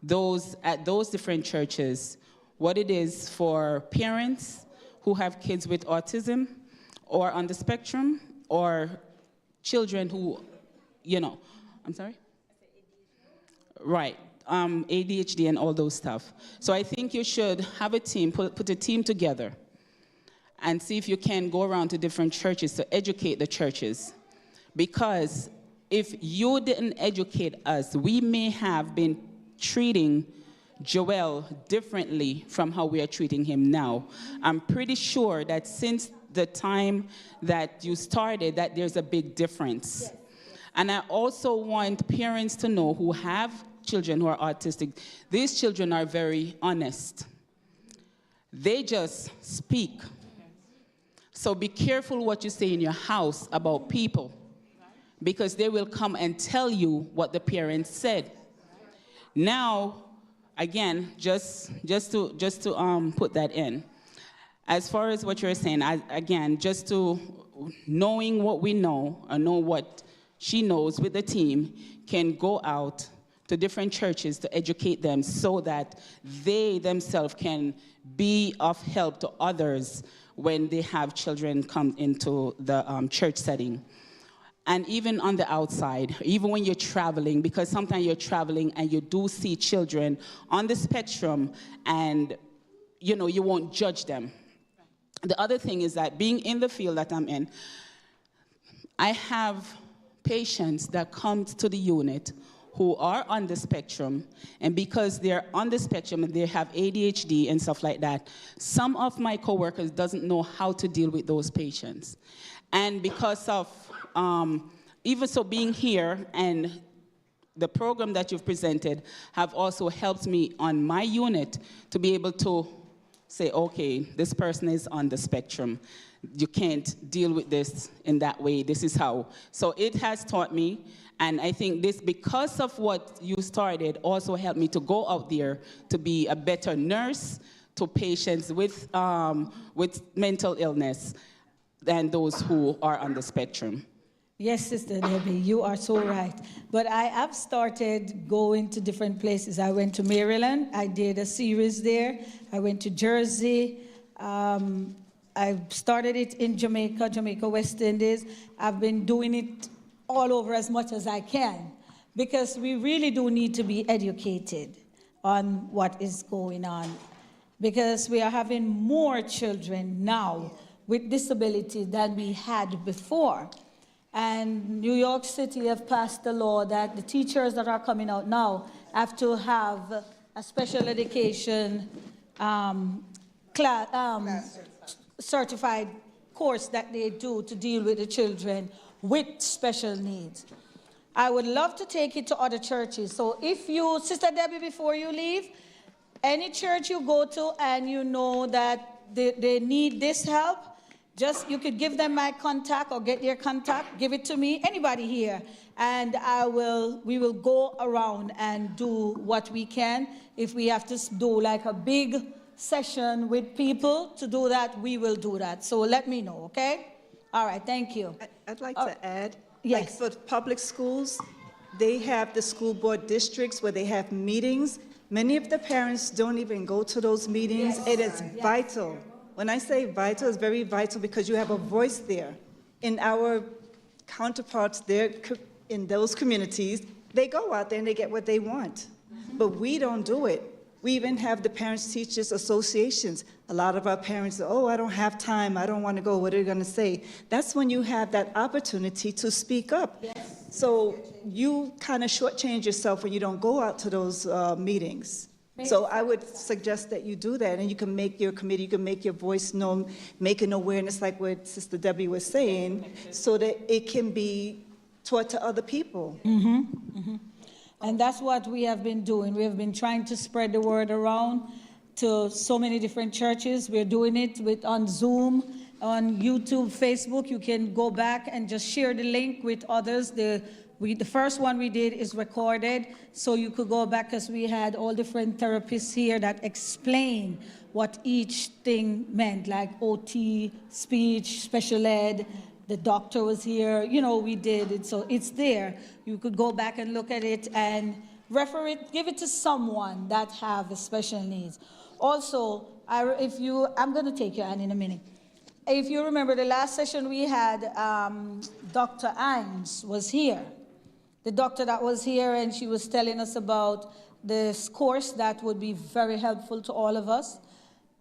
those at those different churches what it is for parents who have kids with autism or on the spectrum or children who, I'm sorry? Right. ADHD and all those stuff. So I think you should have a team, put a team together and see if you can go around to different churches to educate the churches. Because if you didn't educate us, we may have been treating Joel differently from how we are treating him now. I'm pretty sure that since the time that you started, that there's a big difference. Yes. And I also want parents to know who have children who are autistic, these children are very honest. They just speak. So be careful what you say in your house about people, because they will come and tell you what the parents said. Now, again, just to put that in. As far as what you're saying, again, just to knowing what we know, or know what she knows with the team, can go out to different churches to educate them so that they themselves can be of help to others when they have children come into the church setting. And even on the outside, even when you're traveling, because sometimes you're traveling and you do see children on the spectrum and, you won't judge them. The other thing is that being in the field that I'm in, I have patients that come to the unit who are on the spectrum, and because they're on the spectrum and they have ADHD and stuff like that, some of my coworkers doesn't know how to deal with those patients. And because of, even so being here and the program that you've presented have also helped me on my unit to be able to say, okay, this person is on the spectrum. You can't deal with this in that way. This is how. So it has taught me, and I think this, because of what you started, also helped me to go out there to be a better nurse to patients with mental illness than those who are on the spectrum. Yes, Sister Debbie, you are so right. But I have started going to different places. I went to Maryland. I did a series there. I went to Jersey. I started it in Jamaica, West Indies. I've been doing it all over as much as I can, because we really do need to be educated on what is going on, because we are having more children now with disability than we had before. And New York City have passed a law that the teachers that are coming out now have to have a special education certified course that they do to deal with the children with special needs. I would love to take it to other churches. So if you, Sister Debbie, before you leave, any church you go to and you know that they need this help, just, you could give them my contact or get their contact, give it to me, anybody here, and we will go around and do what we can. If we have to do like a big session with people to do that, we will do that. So let me know, okay? All right, thank you. I'd like to add, yes. like for public schools, they have the school board districts where they have meetings. Many of the parents don't even go to those meetings. Yes. It is vital. When I say vital, it's very vital because you have a voice there. In our counterparts there in those communities, they go out there and they get what they want. But we don't do it. We even have the Parents Teachers Associations. A lot of our parents say, oh, I don't have time, I don't want to go, what are you going to say? That's when you have that opportunity to speak up. Yes. So you kind of shortchange yourself when you don't go out to those meetings. So I would suggest that you do that, and you can make your committee, you can make your voice known, make an awareness like what Sister Debbie was saying, so that it can be taught to other people. Mm-hmm. Mm-hmm. And that's what we have been doing. We have been trying to spread the word around to so many different churches. We're doing it on Zoom, on YouTube, Facebook. You can go back and just share the link with others. The first one we did is recorded, so you could go back, because we had all different therapists here that explain what each thing meant, like OT, speech, special ed. The doctor was here, we did it, so it's there. You could go back and look at it and refer it, give it to someone that have special needs. Also, I'm going to take your hand in a minute. If you remember the last session we had, Dr. Imes was here. The doctor that was here, and she was telling us about this course that would be very helpful to all of us.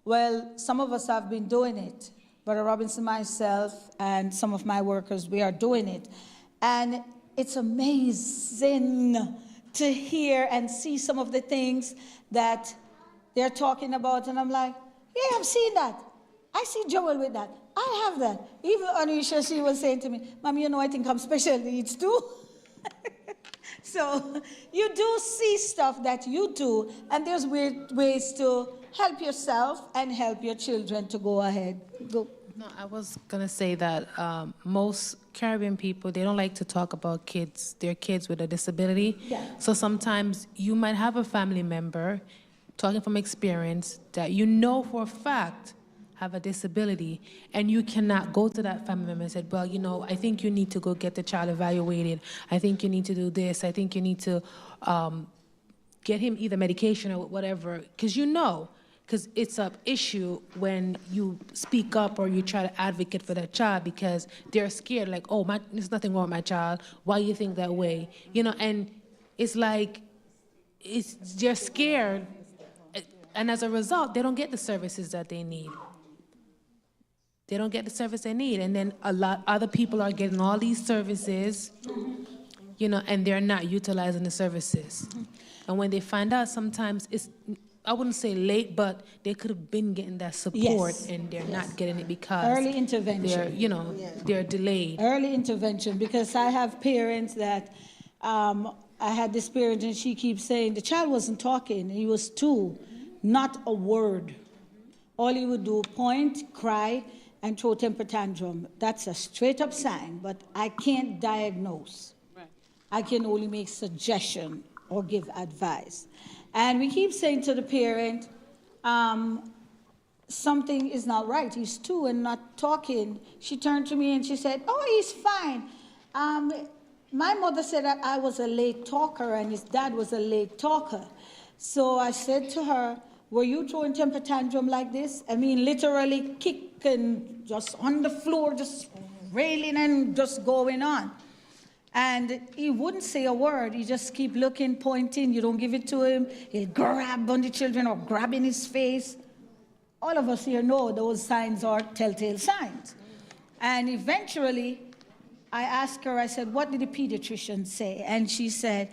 Well, some of us have been doing it. Brother Robinson, myself, and some of my workers, we are doing it. And it's amazing to hear and see some of the things that they're talking about. And I'm like, yeah, I'm seeing that. I see Joel with that. I have that. Even Anisha, she was saying to me, Mommy, I think I'm special needs too. So you do see stuff that you do, and there's ways to help yourself and help your children to go ahead. Go. No, I was going to say that most Caribbean people, they don't like to talk about their kids with a disability. Yeah. So sometimes you might have a family member, talking from experience, that you know for a fact have a disability, and you cannot go to that family member and say, well, I think you need to go get the child evaluated. I think you need to do this. I think you need to get him either medication or whatever, because because it's an issue when you speak up or you try to advocate for that child, because they're scared, like, oh, there's nothing wrong with my child. Why do you think that way? And it's like, they're scared, and as a result, they don't get the services that they need. They don't get the service they need, and then other people are getting all these services, and they're not utilizing the services. And when they find out, sometimes it's, I wouldn't say late, but they could have been getting that support, yes, and they're not getting it because early intervention. They're delayed. Early intervention, because I have parents that I had this parent, and she keeps saying the child wasn't talking. He was 2, not a word. all he would do, point, cry, and throw temper tantrum. That's a straight up sign, but I can't diagnose. Right. I can only make suggestion or give advice. And we keep saying to the parent, something is not right. He's 2 and not talking. She turned to me and she said, oh, he's fine. My mother said that I was a late talker and his dad was a late talker. So I said to her, were you throwing temper tantrum like this? I mean, literally kicking, just on the floor, just railing and just going on. And he wouldn't say a word. He just keep looking, pointing. You don't give it to him. He'll grab on the children or grab in his face. All of us here know those signs are telltale signs. And eventually, I asked her, I said, what did the pediatrician say? And she said,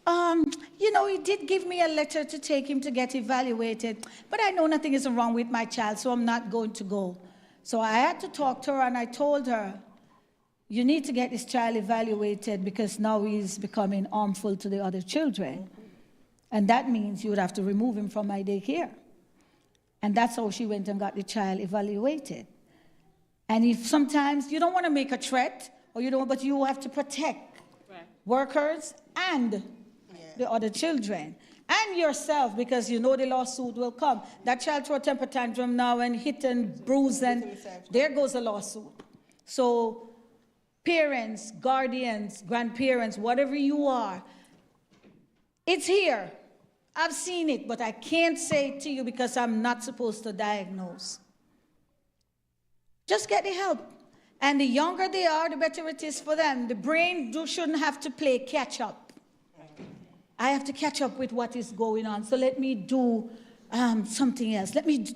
he did give me a letter to take him to get evaluated, but I know nothing is wrong with my child, so I'm not going to go. So I had to talk to her, and I told her, you need to get this child evaluated because now he's becoming harmful to the other children. And that means you would have to remove him from my daycare. And that's how she went and got the child evaluated. And if sometimes you don't want to make a threat, but you have to protect workers and the other children and yourself, because you know the lawsuit will come. That child throw a temper tantrum now and hit and bruise, and there goes a lawsuit. So parents, guardians, grandparents, whatever you are, it's here. I've seen it, but I can't say it to you because I'm not supposed to diagnose. Just get the help. And the younger they are, the better it is for them. The brain shouldn't have to play catch up. I have to catch up with what is going on. So let me do something else. Let me,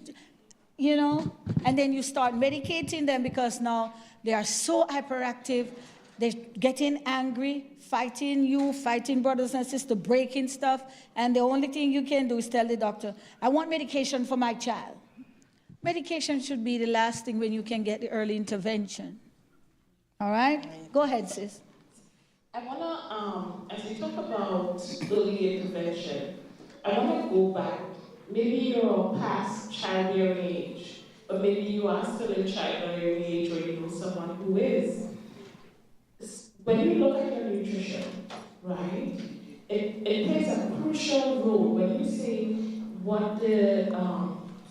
and then you start medicating them because now they are so hyperactive. They're getting angry, fighting brothers and sisters, breaking stuff. And the only thing you can do is tell the doctor, I want medication for my child. Medication should be the last thing when you can get the early intervention. All right? Go ahead, sis. I want to, as we talk about early intervention, I want to go back. Maybe you're past childbearing age, but maybe you are still in childbearing age or you know someone who is. When you look at your nutrition, right, it plays a crucial role. When you say what the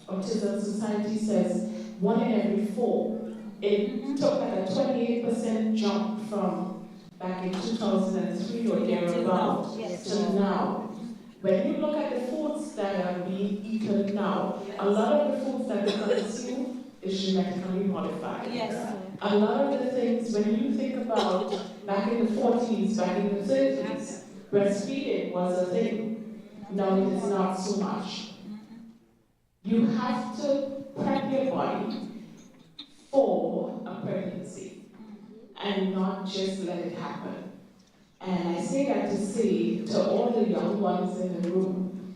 Autism Society says, 1 in every 4, it took like a 28% jump from back in 2003 or thereabout to now. When you look at the foods that are being eaten now, a lot of the foods that we consume is genetically modified. Yes. A lot of the things, when you think about back in the 40s, back in the 30s, breastfeeding was a thing. Now it is not so much. You have to prep your body for a pregnancy and not just let it happen. And I say that to say to all the young ones in the room,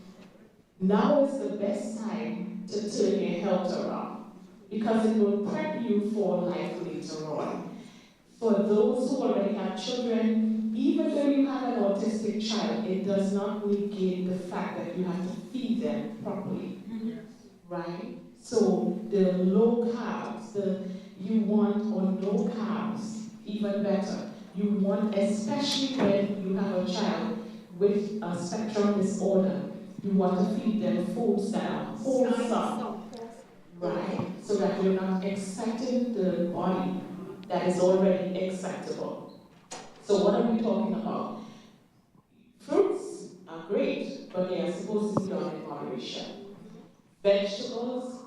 now is the best time to turn your health around because it will prep you for life later on. For those who already have children, even though you have an autistic child, it does not negate the fact that you have to feed them properly. Right? So the low carbs, you want or no carbs, even better. You want, especially when you have a child with a spectrum disorder, you want to feed them foods that are wholesome, right? So that you're not exciting the body that is already excitable. So what are we talking about? Fruits are great, but they are supposed to be done in moderation. Vegetables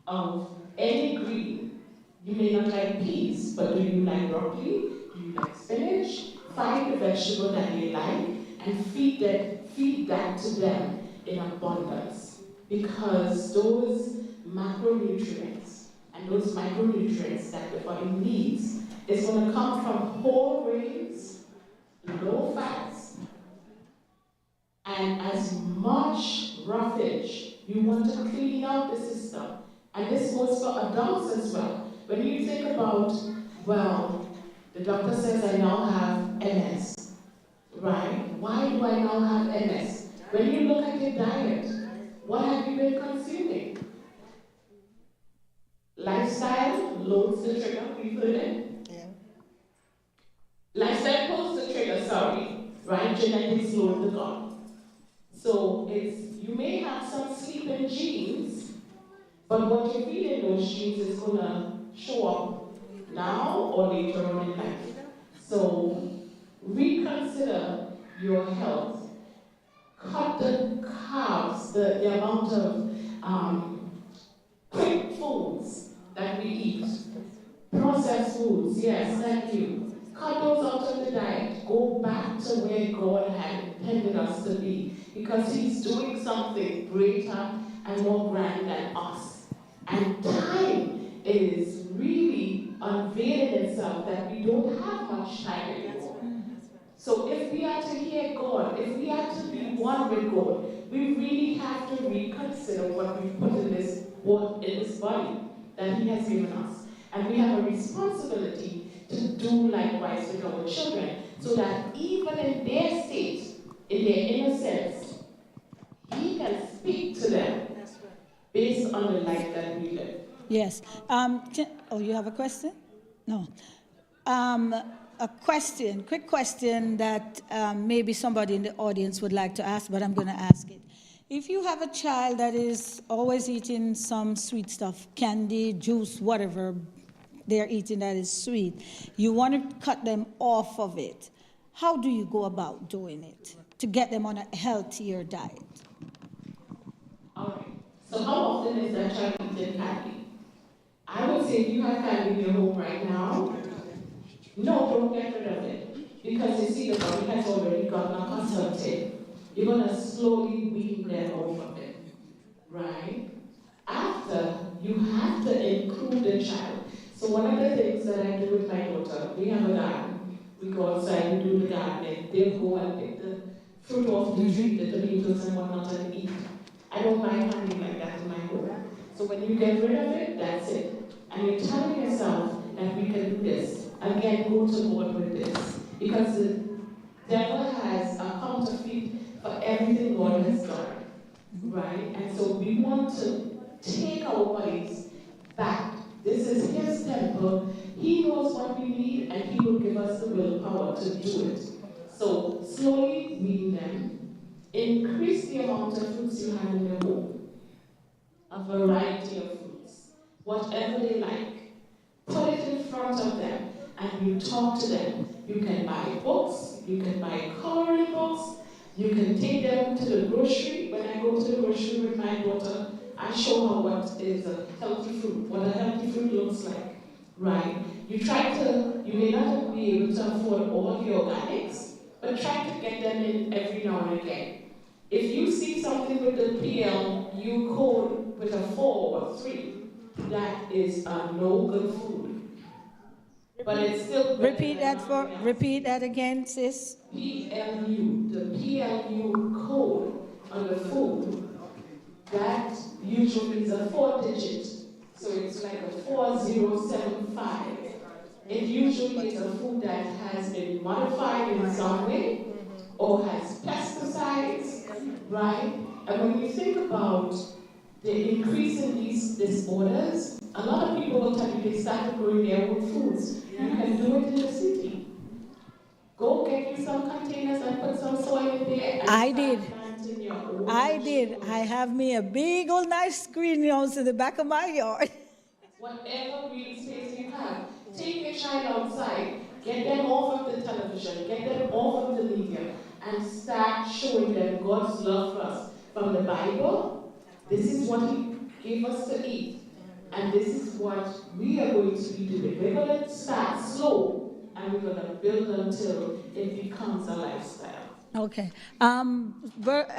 of any green. You may not like peas, but do you like broccoli? Do you like spinach? Find the vegetable that you like and feed that to them in abundance. Because those macronutrients and those micronutrients that the body needs is going to come from whole grains, low fats, and as much roughage. You want to clean out the system. And this goes for adults as well. When you think about, well, the doctor says I now have MS, right? Why do I now have MS? When you look at your diet, what have you been consuming? Lifestyle loads the trigger, we've heard it. Yeah. Lifestyle pulls the trigger, sorry, right? Genetics load the gun. So you may have some sleeping genes, but what you feel in those genes is gonna show up now or later on in life. So reconsider your health. Cut the carbs, the amount of quick foods that we eat. Processed foods, yes, thank you. Cut those out of the diet. Go back to where God had intended us to be, because He's doing something greater and more grand than us. And time is really unveiling itself that we don't have much time anymore. So if we are to hear God, if we are to be one with God, we really have to reconsider what we put in this body that He has given us. And we have a responsibility to do likewise with our children, so that even in their state, in their innocence, He can speak to them based on the life that we live. Yes. You have a question? No. A question, quick question that maybe somebody in the audience would like to ask, but I'm going to ask it. If you have a child that is always eating some sweet stuff, candy, juice, whatever they're eating that is sweet, you want to cut them off of it, how do you go about doing it to get them on a healthier diet? All right. So how often is that child eating candy? I would say if you have candy in your home right now, no, don't get rid of it. Because you see, the body has already gotten accustomed to it. You're going to slowly wean them off of it. Right? After, you have to include the child. So one of the things that I do with my daughter, we have a garden. We go outside, we do the gardening. They'll go and pick the fruit off the tree, the tomatoes and whatnot, and eat. I don't mind handling like that in my home. So when you get rid of it, that's it. And you're telling yourself that we can do this. Again, go to God with this. Because the devil has a counterfeit for everything God has done. Right? And so we want to take our bodies back. This is His temple. He knows what we need, and He will give us the willpower to do it. So slowly wean them. Increase the amount of fruits you have in your home. A variety of fruits. Whatever they like. Put it in front of them, and you talk to them. You can buy books, you can buy coloring books, you can take them to the grocery. When I go to the grocery with my daughter, I show her what is a healthy fruit, what a healthy fruit looks like, right? You may not be able to afford all the organics, but try to get them in every now and again. If you see something with the PLU code with a 4 or 3, that is a no good food. But it's still repeat that again, sis. PLU, the PLU code on the food, that usually is a 4-digit. So it's like a 4075. It usually is a food that has been modified in some way or has pesticides, right? And when you think about the increase in these disorders, a lot of people will tell you they started growing their own foods. You can do it in the city. Go get you some containers and put some soil in there. And I did. I have me a big old nice greenhouse in the back of my yard. Whatever green space you have, take your child outside, get them off of the television, get them off of the media, and start showing them God's love for us. From the Bible, this is what He gave us to eat. And this is what we are going to be doing. We're going to start slow, and we're going to build until it becomes a lifestyle. Okay. Brother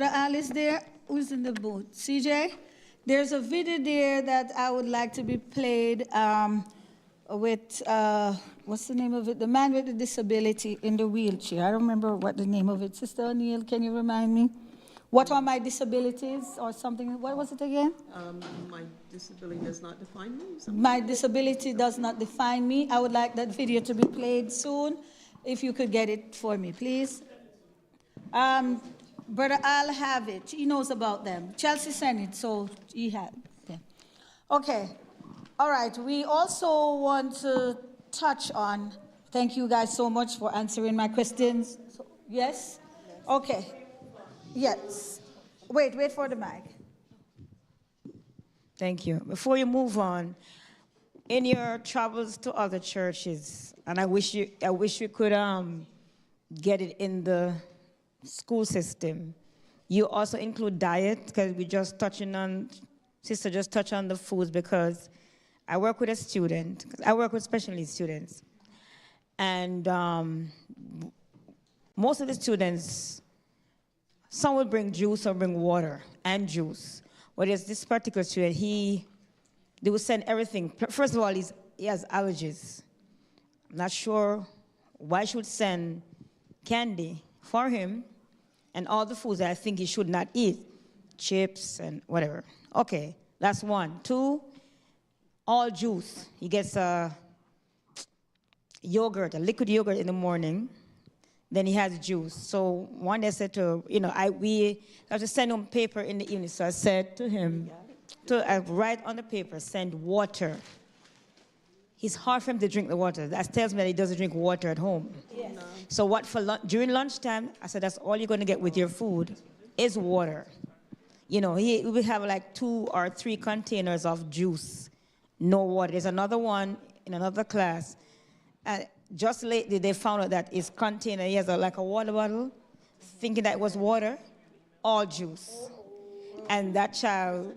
Al is there. Who's in the booth? CJ? There's a video there that I would like to be played with, what's the name of it? The man with the disability in the wheelchair. I don't remember what the name of it. Sister O'Neill, can you remind me? What are my disabilities or something? What was it again? My disability does not define me. My disability does not define me. I would like that video to be played soon. If you could get it for me, please. Brother Al have it. He knows about them. Chelsea sent it, so he had them. Okay. All right. We also want to touch on, thank you guys so much for answering my questions. Yes? Okay. Yes. Wait for the mic. Thank you. Before you move on, in your travels to other churches, and I wish we could get it in the school system. You also include diet, because Sister just touched on the foods, because I work with a student. I work with special needs students. And most of the students, some will bring juice or bring water and juice. Whereas this particular student, they will send everything. First of all, he has allergies. I'm not sure why she would send candy for him and all the foods that I think he should not eat, chips and whatever. Okay, that's one. Two, all juice. He gets a liquid yogurt in the morning. Then he has juice. So one day I said to her, we have to send him paper in the evening. So I said to him, to write on the paper, send water. It's hard for him to drink the water. That tells me that he doesn't drink water at home. Yes. So during lunchtime, I said, that's all you're going to get with your food is water. He will have like 2 or 3 containers of juice, no water. There's another one in another class. Just lately, they found out that his container, he has like a water bottle, thinking that it was water, all juice. And that child,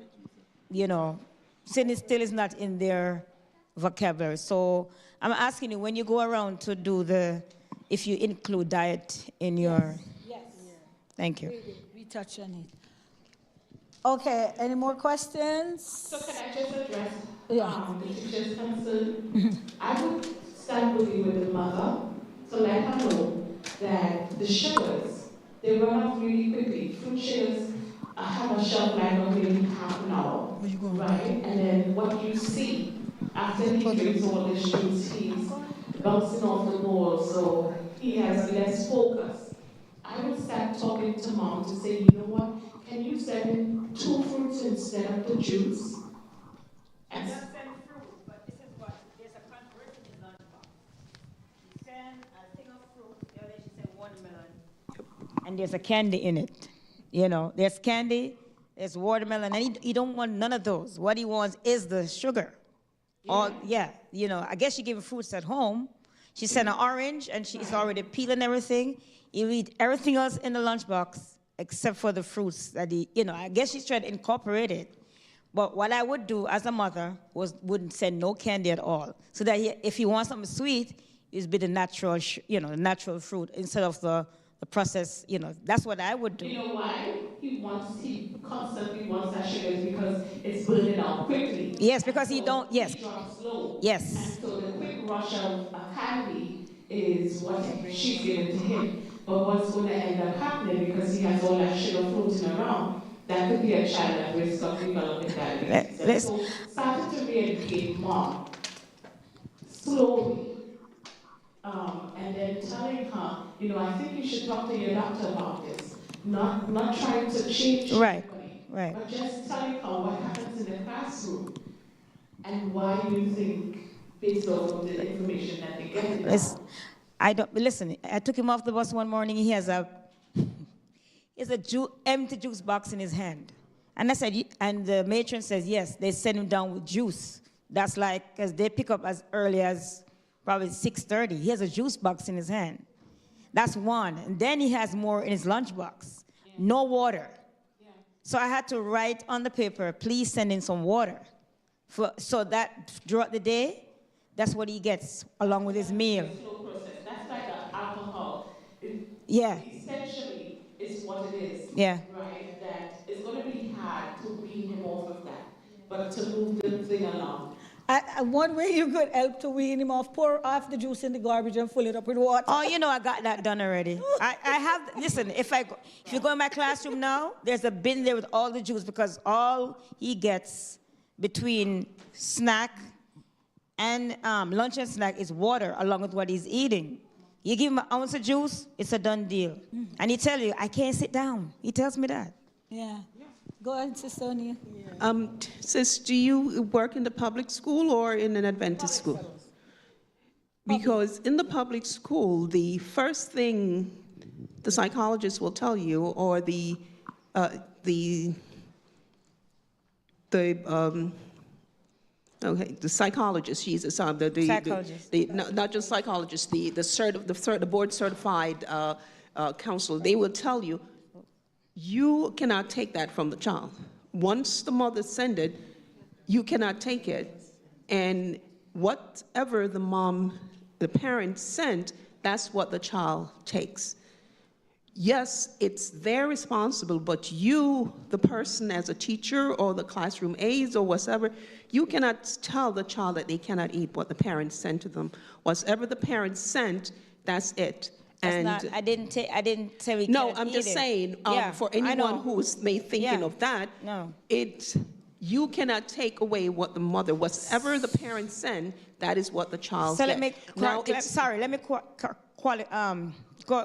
still is not in their vocabulary. So I'm asking you, when you go around to do if you include diet in your... Yes. Thank you. We touch on it. Okay, any more questions? So can I just address the teacher's concern? I would start working with the mother to let her know that the sugars, they run off really quickly. Fruit sugars have a shelf life of maybe half an hour, right? And then what you see after he drinks all this juice, he's bouncing off the ball, so he has less focus. I would start talking to mom to say, you know what, can you send in 2 fruits instead of the juice? And send fruit, but this is what, there's a controversy in his lunchbox. He sent a thing of fruit, the other day she said watermelon, and there's a candy in it. There's candy, there's watermelon, and he don't want none of those. What he wants is the sugar. I guess she gave him fruits at home. She sent an orange, and she's already peeling everything. He'll eat everything else in the lunchbox except for the fruits that I guess she's trying to incorporate it. But what I would do as a mother wouldn't send no candy at all. So that if he wants something sweet, it'd be the natural, natural fruit instead of the process. That's what I would do. You know why? He constantly wants that sugar because it's burning out quickly. Yes, because he drops low. Yes. And so the quick rush of a candy is what she's giving to him. But what's going to end up happening, because he has all that sugar floating around, that could be a child at risk of developing diabetes. So starting to re-educate mom slowly, and then telling her, I think you should talk to your doctor about this. Not trying to change anybody, but just telling her what happens in the classroom and why you think, based on the information that they get. Listen, I took him off the bus one morning. He has empty juice box in his hand. And I said, and the matron says, yes, they send him down with juice. That's like, because they pick up as early as probably 6:30. He has a juice box in his hand. That's one. And then he has more in his lunchbox. Yeah. No water. Yeah. So I had to write on the paper, please send in some water. So that throughout the day, that's what he gets along with his meal. That's like alcohol. Essentially, is what it is. Yeah. Right? That it's going to be hard to wean him off of that, but to move the thing along. One way you could help to wean him off, pour off the juice in the garbage and fill it up with water. Oh, I got that done already. I have, listen, if you go in my classroom now, there's a bin there with all the juice, because all he gets between snack and lunch and snack is water along with what he's eating. You give him an ounce of juice, it's a done deal. And he tell you, I can't sit down. He tells me that. Yeah. Go ahead, Sister O'Neill. Sis, do you work in the public school or in an Adventist school? Because in the public school, the first thing the psychologist will tell you, or the psychologist, she's a Psychologist. not just psychologist, the board certified counselor, they will tell you, you cannot take that from the child. Once the mother sends it, you cannot take it. And whatever the parent sent, that's what the child takes. Yes, it's their responsible, but you, the person as a teacher or the classroom aides or whatever, you cannot tell the child that they cannot eat what the parents sent to them. Whatever the parents sent, that's it. That's not, I didn't say we can't No, I'm eat just it. saying, for anyone who's thinking of that, you cannot take away what the mother, whatever the parents send, that is what the child So gets. let me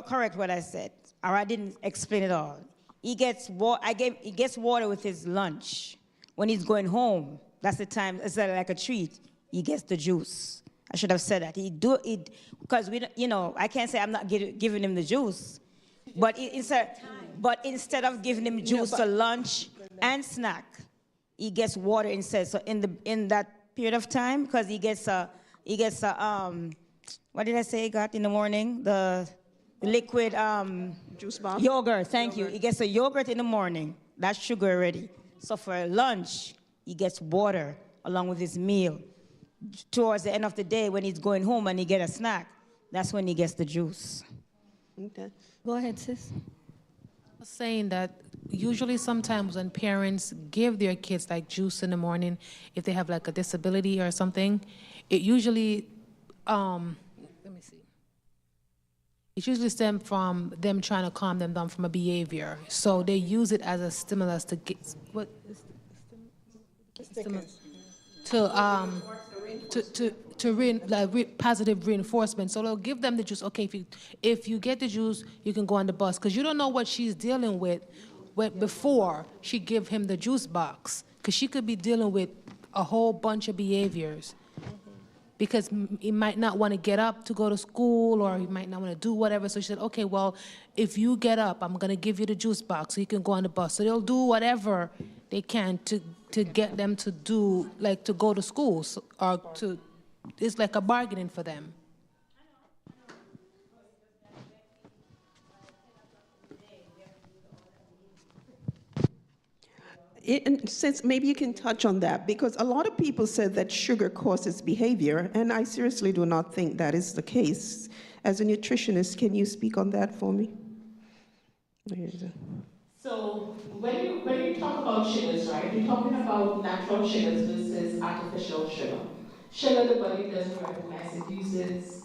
correct what I said, or I didn't explain it all. He gets water with his lunch. When he's going home, that's the time, it's like a treat, he gets the juice. I should have said that. Because I can't say I'm not giving him the juice, but instead of giving him juice for lunch and snack, he gets water instead. So in that period of time, because he gets what did I say he got in the morning? The liquid juice bar? Yogurt. Thank you. He gets a yogurt in the morning. That's sugar already. So for lunch, he gets water along with his meal. Towards the end of the day, when he's going home and he gets a snack, that's when he gets the juice. Okay. Go ahead, sis. I was saying that usually sometimes when parents give their kids like juice in the morning, if they have like a disability or something, it usually, it usually stems from them trying to calm them down from a behavior. So they use it as a stimulus to get, what is positive reinforcement. So they'll give them the juice. Okay, if you get the juice, you can go on the bus, because you don't know what she's dealing with before she give him the juice box, because she could be dealing with a whole bunch of behaviors. Because he might not want to get up to go to school, or he might not want to do whatever. So she said, okay, well, if you get up, I'm going to give you the juice box so you can go on the bus. So they'll do whatever they can to get them to do, like to go to school, or it's like a bargaining for them. Since maybe you can touch on that, because a lot of people said that sugar causes behavior, and I seriously do not think that is the case. As a nutritionist, can you speak on that for me? So when you talk about sugars, right, you're talking about natural sugars versus artificial sugar. Sugar, the body doesn't recognize. It uses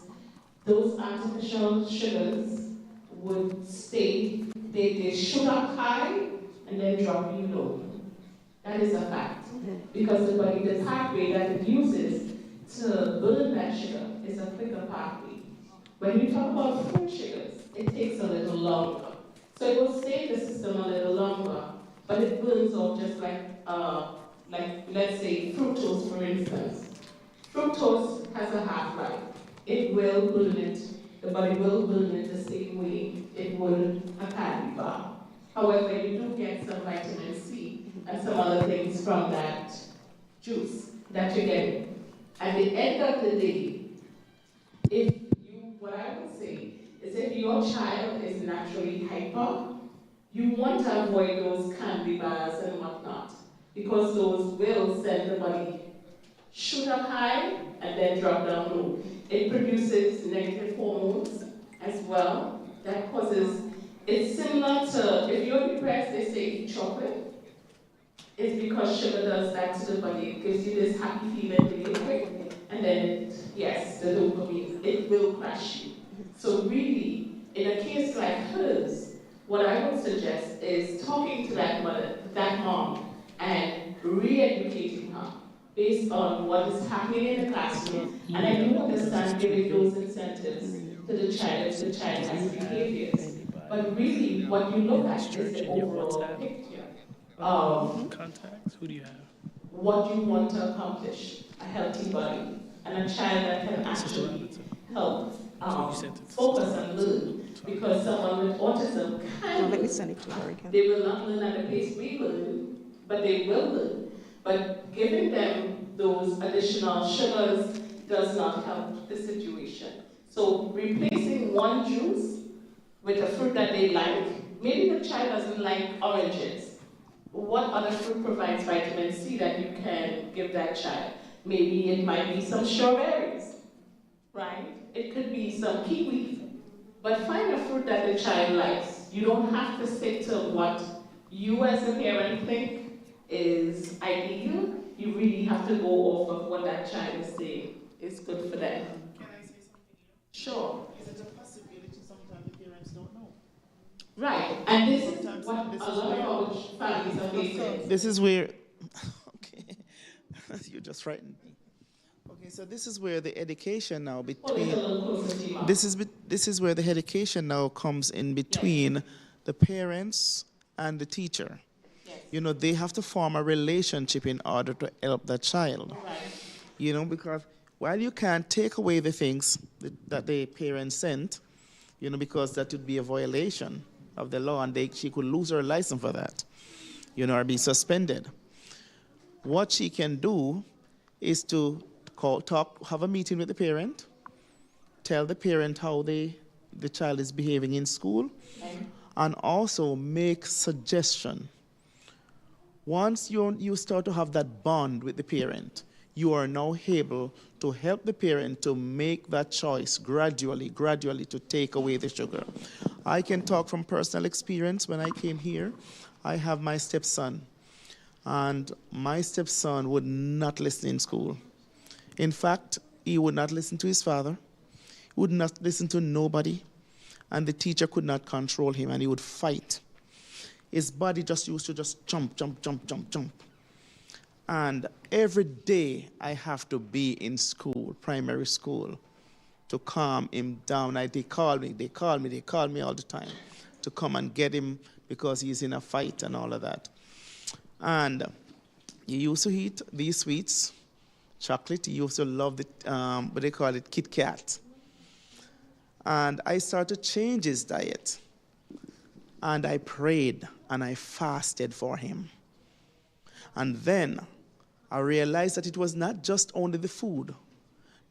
those artificial sugars would stay, they shoot up high and then drop you low. That is a fact. Because the body, the pathway that it uses to burn that sugar is a quicker pathway. When you talk about fruit sugars, it takes a little longer. So it will stay in the system a little longer, but it burns off just like let's say fructose, for instance. Fructose has a half-life. It will burn it, the body will burn it the same way it would a candy bar. However, you do get some vitamin C and some other things from that juice that you're getting. At the end of the day, what I would say is if your child is naturally hyper, you want to avoid those candy bars and whatnot, because those will send the body shoot up high and then drop down low. It produces negative hormones as well. That causes, it's similar to, if you're depressed, they say eat chocolate. It's because sugar does that to the body. It gives you this happy feeling really quick, and then, the dopamine, it will crash you. So really, in a case like hers, what I would suggest is talking to that mother, that mom, and re-educating her based on what is happening in the classroom. And I do understand giving those incentives to the child if the child has behaviors. But really, what you look at is the overall picture. of Contacts? Who do you have? what you want to accomplish, a healthy body, and a child that can actually help focus and learn. Because someone with autism can learn. They will not learn at the pace we learn, but they will learn. But giving them those additional sugars does not help the situation. So replacing one juice with a fruit that they like, maybe the child doesn't like oranges. What other fruit provides vitamin C that you can give that child? Maybe it might be some strawberries, right? It could be some kiwi. But find a fruit that the child likes. You don't have to stick to what you as a parent think is ideal. You really have to go off of what that child is saying is good for them. Can I say something here? Sure. Is it a possibility sometimes the parents don't know? Right, and this is what a lot of our families are facing. This is where, okay, you just frightened me. Okay, so this is where the education now between, this is where the education now comes in between the parents and the teacher. You know, they have to form a relationship in order to help the child. You know, because while you can't take away the things that the parents sent, you know, because that would be a violation of the law, and she could lose her license for that, you know, or be suspended. What she can do is to have a meeting with the parent, tell the parent how the child is behaving in school, and also make suggestion. Once you start to have that bond with the parent, you are now able to help the parent to make that choice gradually to take away the sugar. I can talk from personal experience. When I came here, I have my stepson, and my stepson would not listen in school. In fact, he would not listen to his father, would not listen to nobody, and the teacher could not control him, and he would fight. His body just used to just jump. And every day I have to be in school, primary school, to calm him down. They call me all the time to come and get him because he's in a fight and all of that. And he used to eat these sweets, chocolate. He used to love the, what they call it, Kit Kat. And I started to change his diet. And I prayed and I fasted for him. And then I realized that it was not just only the food,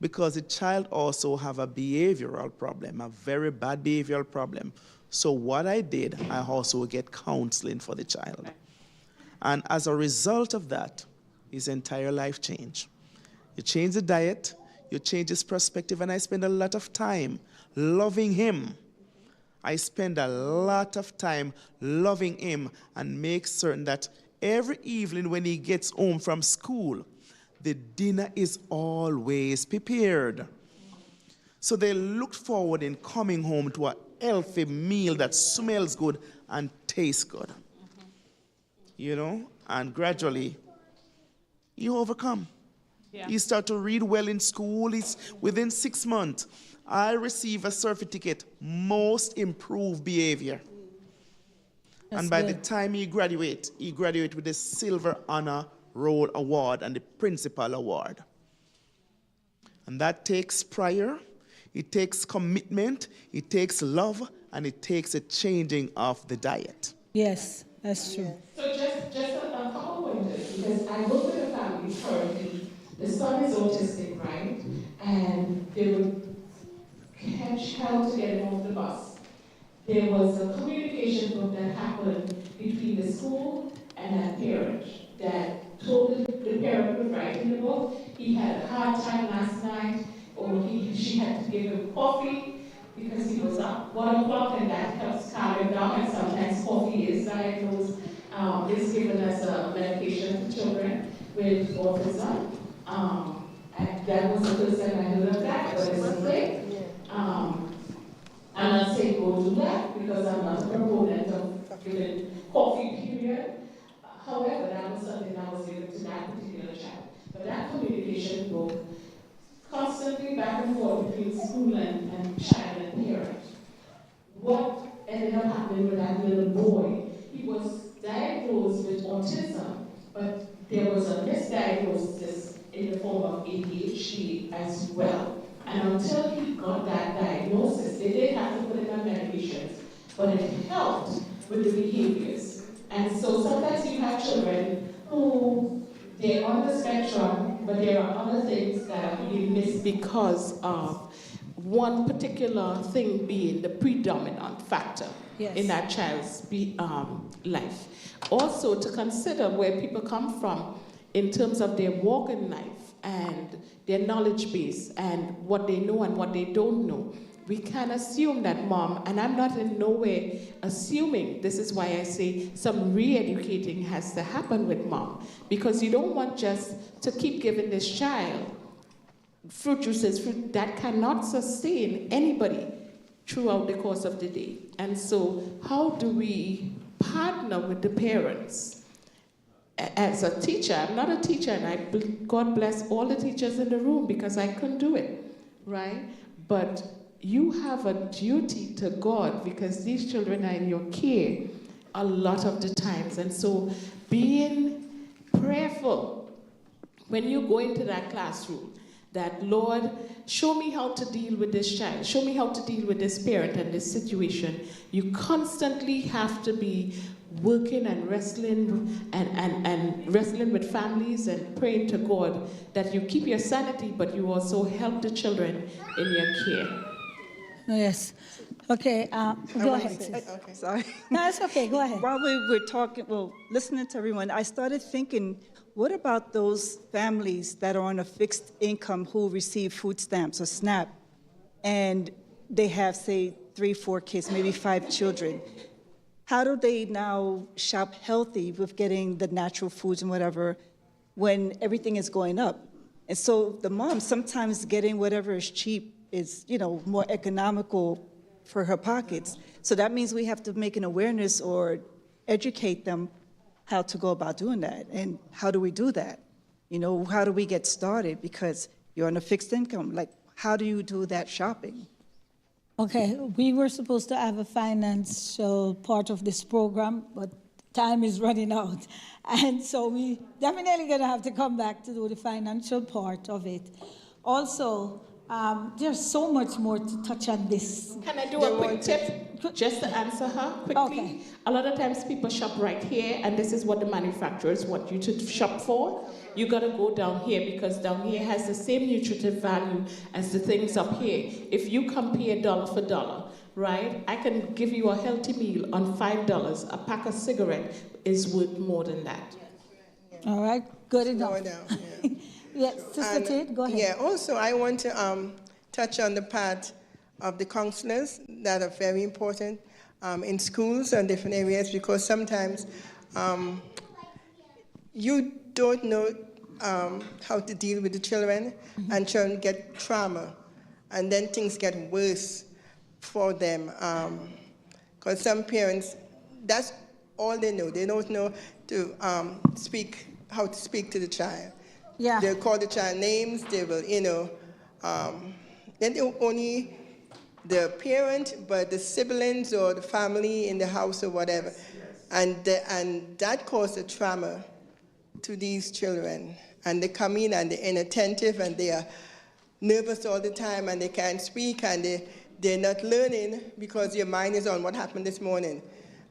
because the child also have a behavioral problem, a very bad behavioral problem. So what I did, I also get counseling for the child. And as a result of that, his entire life changed. You change the diet, you change his perspective, and I spend a lot of time loving him. I spend a lot of time loving him and make certain that every evening when he gets home from school, the dinner is always prepared. So they look forward in coming home to a healthy meal that smells good and tastes good. You know, and gradually, you overcome. Yeah. You start to read well in school. Within 6 months, I receive a certificate, most improved behavior. That's and by good. the time he graduates with the Silver Honor Roll Award and the Principal Award. And that takes prayer, it takes commitment, it takes love, and it takes a changing of the diet. Yes, that's true. So just a couple pointers, because I work with a family currently. The son is autistic, right? And they would catch hell to get him off the bus. There was a communication book that happened between the school and that parent that told the parent was writing the book. He had a hard time last night, or she had to give him coffee because he was up 1 o'clock, and that helps calm him down. And sometimes coffee is diagnosed, is given as a medication for children with autism. And that was the first time I heard of that, but it's a thing. I'm not saying go do that because I'm not a proponent of giving coffee period. However, that was something that was given to that particular child. But that communication book, constantly back and forth between school and child and parent. What ended up happening with that little boy, he was diagnosed with autism, but there was a misdiagnosis in the form of ADHD as well. And until he got that diagnosis, they did have to put him on medications, but it helped with the behaviors. And so sometimes you have children who, they're on the spectrum, but there are other things that are being missed because of one particular thing being the predominant factor in that child's life. Also, to consider where people come from in terms of their walk in life and their knowledge base and what they know and what they don't know. We can assume that mom, and I'm not in no way assuming, this is why I say some re-educating has to happen with mom, because you don't want just to keep giving this child fruit juices, fruit that cannot sustain anybody throughout the course of the day. And so how do we partner with the parents? As a teacher, I'm not a teacher, and God bless all the teachers in the room because I couldn't do it, right? But you have a duty to God because these children are in your care a lot of the times. And so being prayerful when you go into that classroom, that Lord, show me how to deal with this child, show me how to deal with this parent and this situation. You constantly have to be working and wrestling and wrestling with families and praying to God that you keep your sanity, but you also help the children in your care. Yes. Okay, go ahead. Okay, sorry. No, it's okay, go ahead. While we were talking, listening to everyone, I started thinking, what about those families that are on a fixed income who receive food stamps or SNAP, and they have, say, 3, 4 kids, maybe 5 children? How do they now shop healthy with getting the natural foods and whatever when everything is going up? And so the mom, sometimes getting whatever is cheap is, more economical for her pockets. So that means we have to make an awareness or educate them how to go about doing that. And how do we do that? How do we get started? Because you're on a fixed income. Like, how do you do that shopping? Okay, we were supposed to have a financial part of this program, but time is running out. And so we definitely going to have to come back to do the financial part of it. Also, there's so much more to touch on this. Can I do a quick tip just to answer her quickly? Okay. A lot of times people shop right here, and this is what the manufacturers want you to shop for. You got to go down here because down here has the same nutritive value as the things up here. If you compare dollar for dollar, right, I can give you a healthy meal on $5. A pack of cigarette is worth more than that. All right, good enough. Slow down, yeah. Yes, Sister Tate, go ahead. Yeah, also I want to touch on the part of the counselors that are very important in schools and different areas, because sometimes you don't know how to deal with the children, and children get trauma, and then things get worse for them. Because some parents, that's all they know. They don't know to how to speak to the child. Yeah. They'll call the child names, they will, then only the parent, but the siblings or the family in the house or whatever. And that caused a trauma to these children. And they come in and they're inattentive and they are nervous all the time and they can't speak and they're not learning because your mind is on what happened this morning.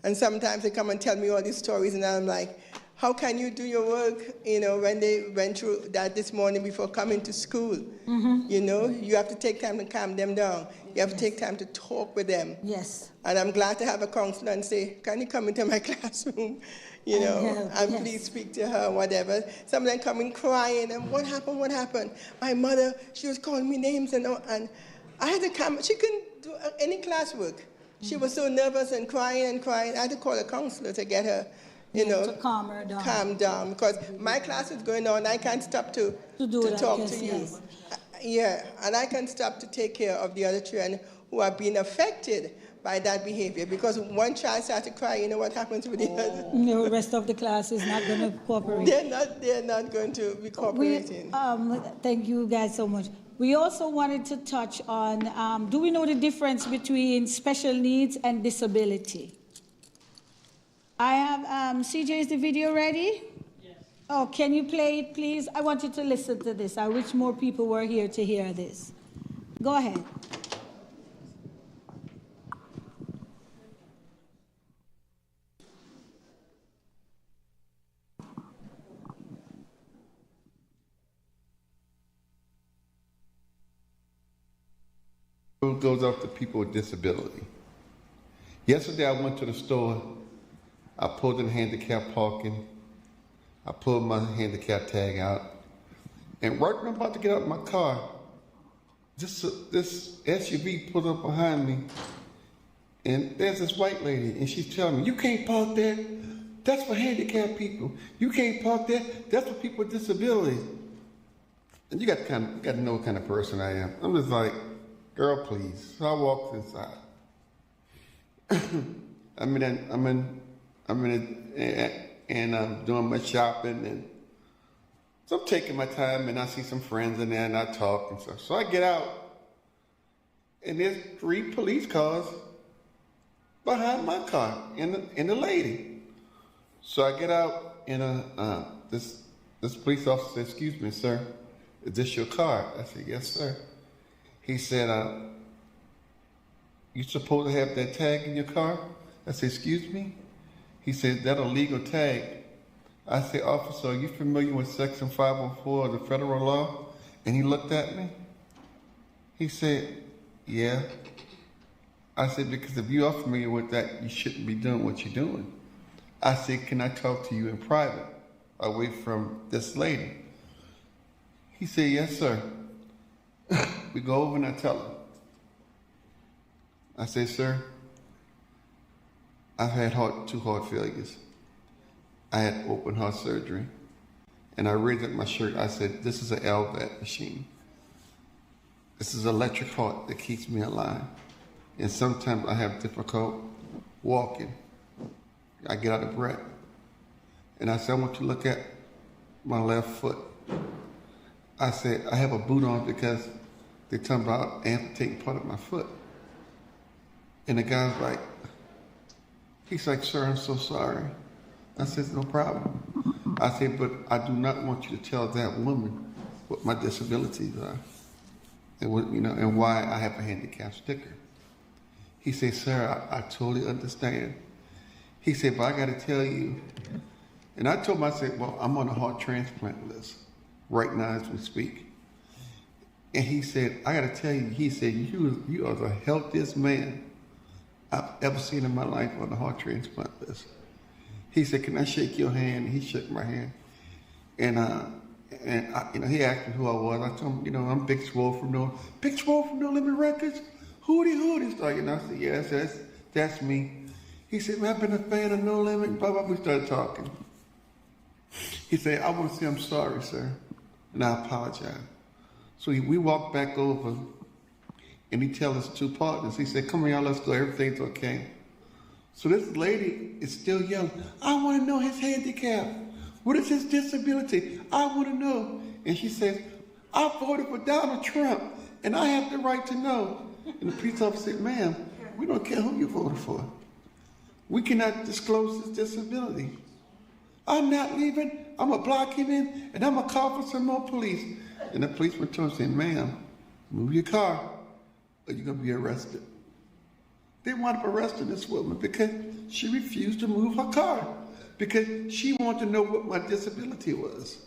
And sometimes they come and tell me all these stories and I'm like, how can you do your work, when they went through that this morning before coming to school? Mm-hmm. You have to take time to calm them down. You have to take time to talk with them. Yes. And I'm glad to have a counselor and say, can you come into my classroom, and please speak to her, whatever. Some of them come in crying, and what happened? My mother, she was calling me names, and I had to come. She couldn't do any classwork. She was so nervous and crying. I had to call a counselor to get her, to calm her down. Calm down, because my class is going on. I can't stop to talk to you. Yes. Yeah, and I can't stop to take care of the other children who are being affected by that behavior. Because one child starts to cry, what happens with the other? The rest of the class is not going to cooperate. They're not going to be cooperating. Thank you guys so much. We also wanted to touch on, do we know the difference between special needs and disability? I have, CJ, is the video ready? Yes. Oh, can you play it, please? I want you to listen to this. I wish more people were here to hear this. Go ahead. Goes out to people with disability. Yesterday I went to the store. I pulled in handicap parking. I pulled my handicap tag out. And right when I'm about to get out of my car, this SUV pulled up behind me. And there's this white lady, and she's telling me, "You can't park there. That's for handicapped people. You can't park there. That's for people with disabilities." And you got to know what kind of person I am. I'm just like, "Girl, please." So I walked inside. I'm doing my shopping, and so I'm taking my time, and I see some friends in there, and I talk and stuff. So I get out, and there's 3 police cars behind my car and the lady. So I get out, and this police officer said, "Excuse me, sir, is this your car?" I said, "Yes, sir." He said, "You supposed to have that tag in your car?" I said, "Excuse me?" He said, "That a legal tag." I said, "Officer, are you familiar with Section 504 of the federal law?" And he looked at me. He said, "Yeah." I said, "Because if you are familiar with that, you shouldn't be doing what you're doing." I said, "Can I talk to you in private, away from this lady?" He said, "Yes, sir." We go over and I tell him. I say, "Sir, I've had 2 heart failures. I had open heart surgery." And I raised up my shirt. I said, "This is an LVAD machine. This is electric heart that keeps me alive. And sometimes I have difficult walking. I get out of breath." And I said, "I want you to look at my left foot." I said, "I have a boot on because they're talking about amputating part of my foot." And the guy's like, he's like, "Sir, I'm so sorry." I said, "No problem." I said, "But I do not want you to tell that woman what my disabilities are and what, and why I have a handicap sticker." He said, "Sir, I totally understand." He said, "But I got to tell you." And I told him, I said, "Well, I'm on a heart transplant list right now as we speak." And he said, "I got to tell you," he said, you are the healthiest man I've ever seen in my life on the heart transplant list." He said, "Can I shake your hand?" And he shook my hand. And he asked me who I was. I told him, "I'm Big Swole from No Limit Records. Hootie. Started, I said, "Yes, that's me." He said, "Man, I've been a fan of No Limit." Blah, blah. We started talking. He said, "I want to say I'm sorry, sir, and I apologize." So we walked back over, and he tells us 2 partners. He said, "Come on, y'all, let's go. Everything's okay." So this lady is still yelling, "I want to know his handicap. What is his disability? I want to know." And she says, "I voted for Donald Trump, and I have the right to know." And the police officer said, "Ma'am, we don't care who you voted for. We cannot disclose his disability." "I'm not leaving. I'm going to block him in, and I'm going to call for some more police." And the policeman told him, said, "Ma'am, move your car, or you're going to be arrested." They wound up arresting this woman because she refused to move her car, because she wanted to know what my disability was.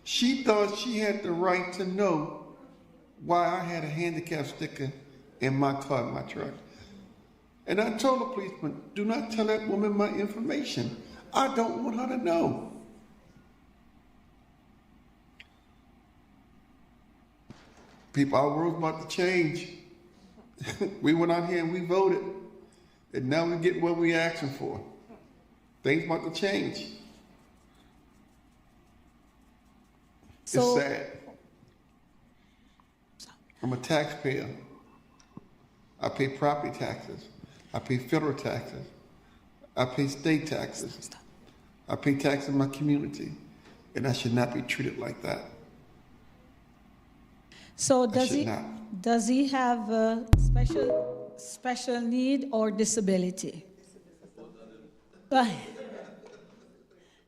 She thought she had the right to know why I had a handicap sticker in my car, in my truck. And I told the policeman, "Do not tell that woman my information. I don't want her to know." People, our world's about to change. We went out here and we voted, and now we get what we're asking for. Things about to change. It's sad. I'm a taxpayer. I pay property taxes. I pay federal taxes. I pay state taxes. I pay taxes in my community, and I should not be treated like that. So does he have a special need or disability? But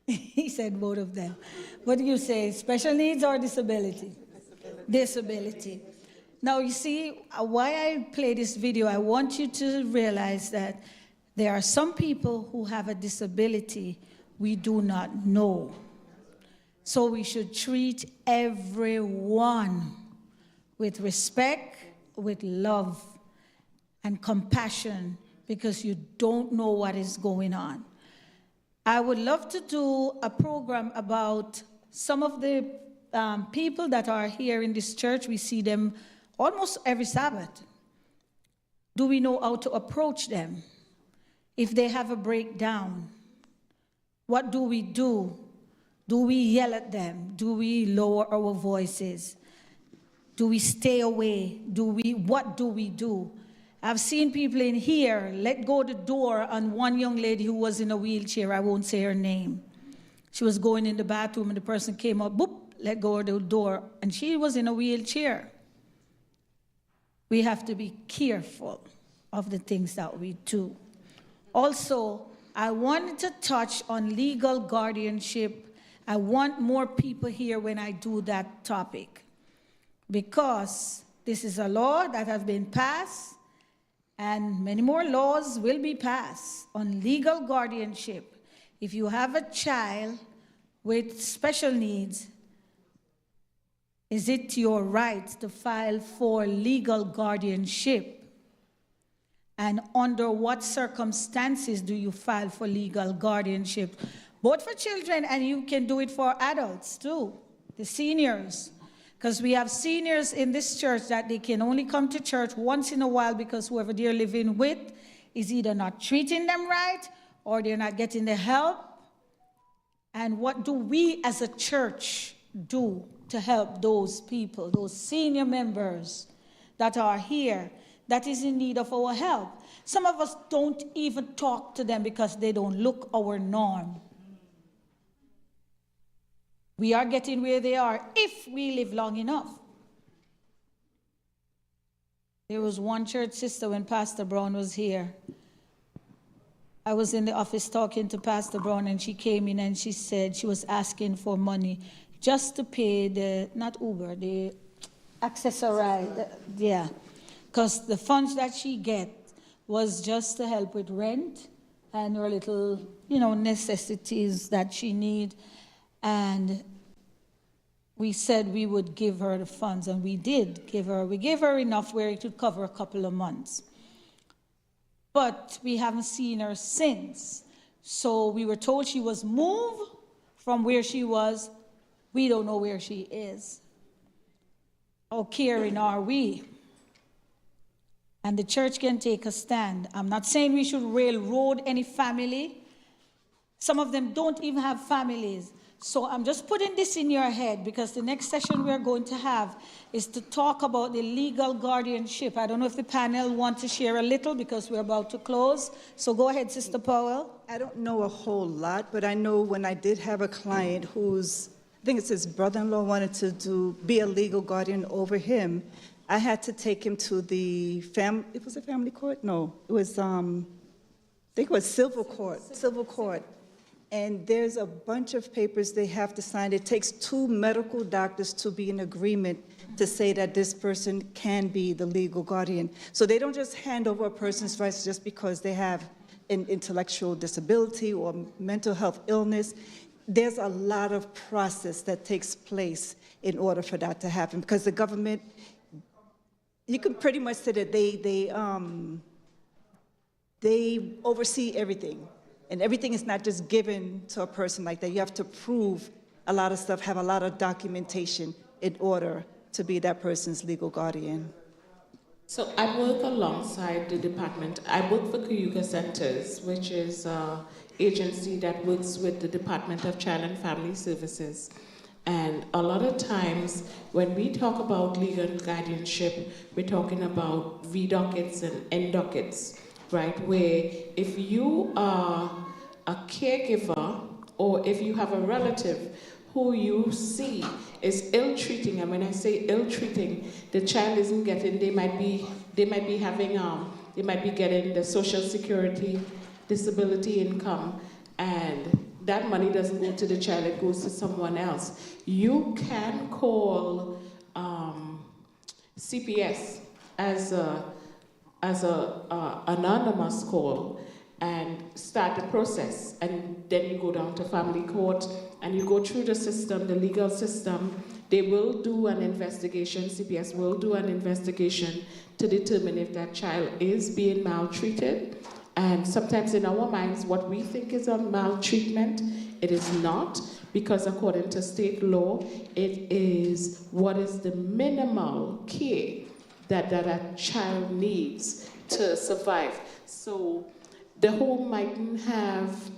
he said both of them. What do you say, special needs or disability? Disability. Now, you see, why I play this video, I want you to realize that there are some people who have a disability we do not know. So we should treat everyone with respect, with love, and compassion, because you don't know what is going on. I would love to do a program about some of the people that are here in this church. We see them almost every Sabbath. Do we know how to approach them? If they have a breakdown, what do we do? Do we yell at them? Do we lower our voices? Do we stay away? What do we do? I've seen people in here let go the door on one young lady who was in a wheelchair. I won't say her name. She was going in the bathroom and the person came up, boop, let go of the door, and she was in a wheelchair. We have to be careful of the things that we do. Also, I wanted to touch on legal guardianship. I want more people here when I do that topic, because this is a law that has been passed, and many more laws will be passed on legal guardianship. If you have a child with special needs, is it your right to file for legal guardianship? And under what circumstances do you file for legal guardianship? Both for children, and you can do it for adults too, the seniors. Because we have seniors in this church that they can only come to church once in a while because whoever they're living with is either not treating them right or they're not getting the help. And what do we as a church do to help those people, those senior members that are here, that is in need of our help? Some of us don't even talk to them because they don't look our norm. We are getting where they are if we live long enough. There was one church sister when Pastor Brown was here. I was in the office talking to Pastor Brown, and she came in and she said she was asking for money just to pay the, not Uber, the accessorize, yeah. Because the funds that she get was just to help with rent and her little, necessities that she need. And we said we would give her the funds, and we did give her. We gave her enough where it would cover a couple of months. But we haven't seen her since. So we were told she was moved from where she was. We don't know where she is. How caring are we? And the church can take a stand. I'm not saying we should railroad any family. Some of them don't even have families. So I'm just putting this in your head, because the next session we're going to have is to talk about the legal guardianship. I don't know if the panel want to share a little, because we're about to close. So go ahead, Sister Powell. I don't know a whole lot, but I know when I did have a client whose, I think it's his brother-in-law, wanted to be a legal guardian over him, I had to take him to the it was a family court? No, it was, I think it was civil court. And there's a bunch of papers they have to sign. It takes 2 medical doctors to be in agreement to say that this person can be the legal guardian. So they don't just hand over a person's rights just because they have an intellectual disability or mental health illness. There's a lot of process that takes place in order for that to happen, because the government, you can pretty much say that they oversee everything. And everything is not just given to a person like that. You have to prove a lot of stuff, have a lot of documentation in order to be that person's legal guardian. So I work alongside the department. I work for Cayuga Centers, which is an agency that works with the Department of Child and Family Services. And a lot of times when we talk about legal guardianship, we're talking about V dockets and N dockets, right? Where if you are a caregiver, or if you have a relative who you see is ill-treating, and when I say ill-treating, the child isn't getting, they might be getting the Social Security disability income, and that money doesn't go to the child, it goes to someone else. You can call CPS as a anonymous call and start the process, and then you go down to family court and you go through the system, the legal system. They will do an investigation, CPS will do an investigation to determine if that child is being maltreated. And sometimes in our minds, what we think is a maltreatment, it is not, because according to state law, it is what is the minimal care that a child needs to survive. So the home mightn't have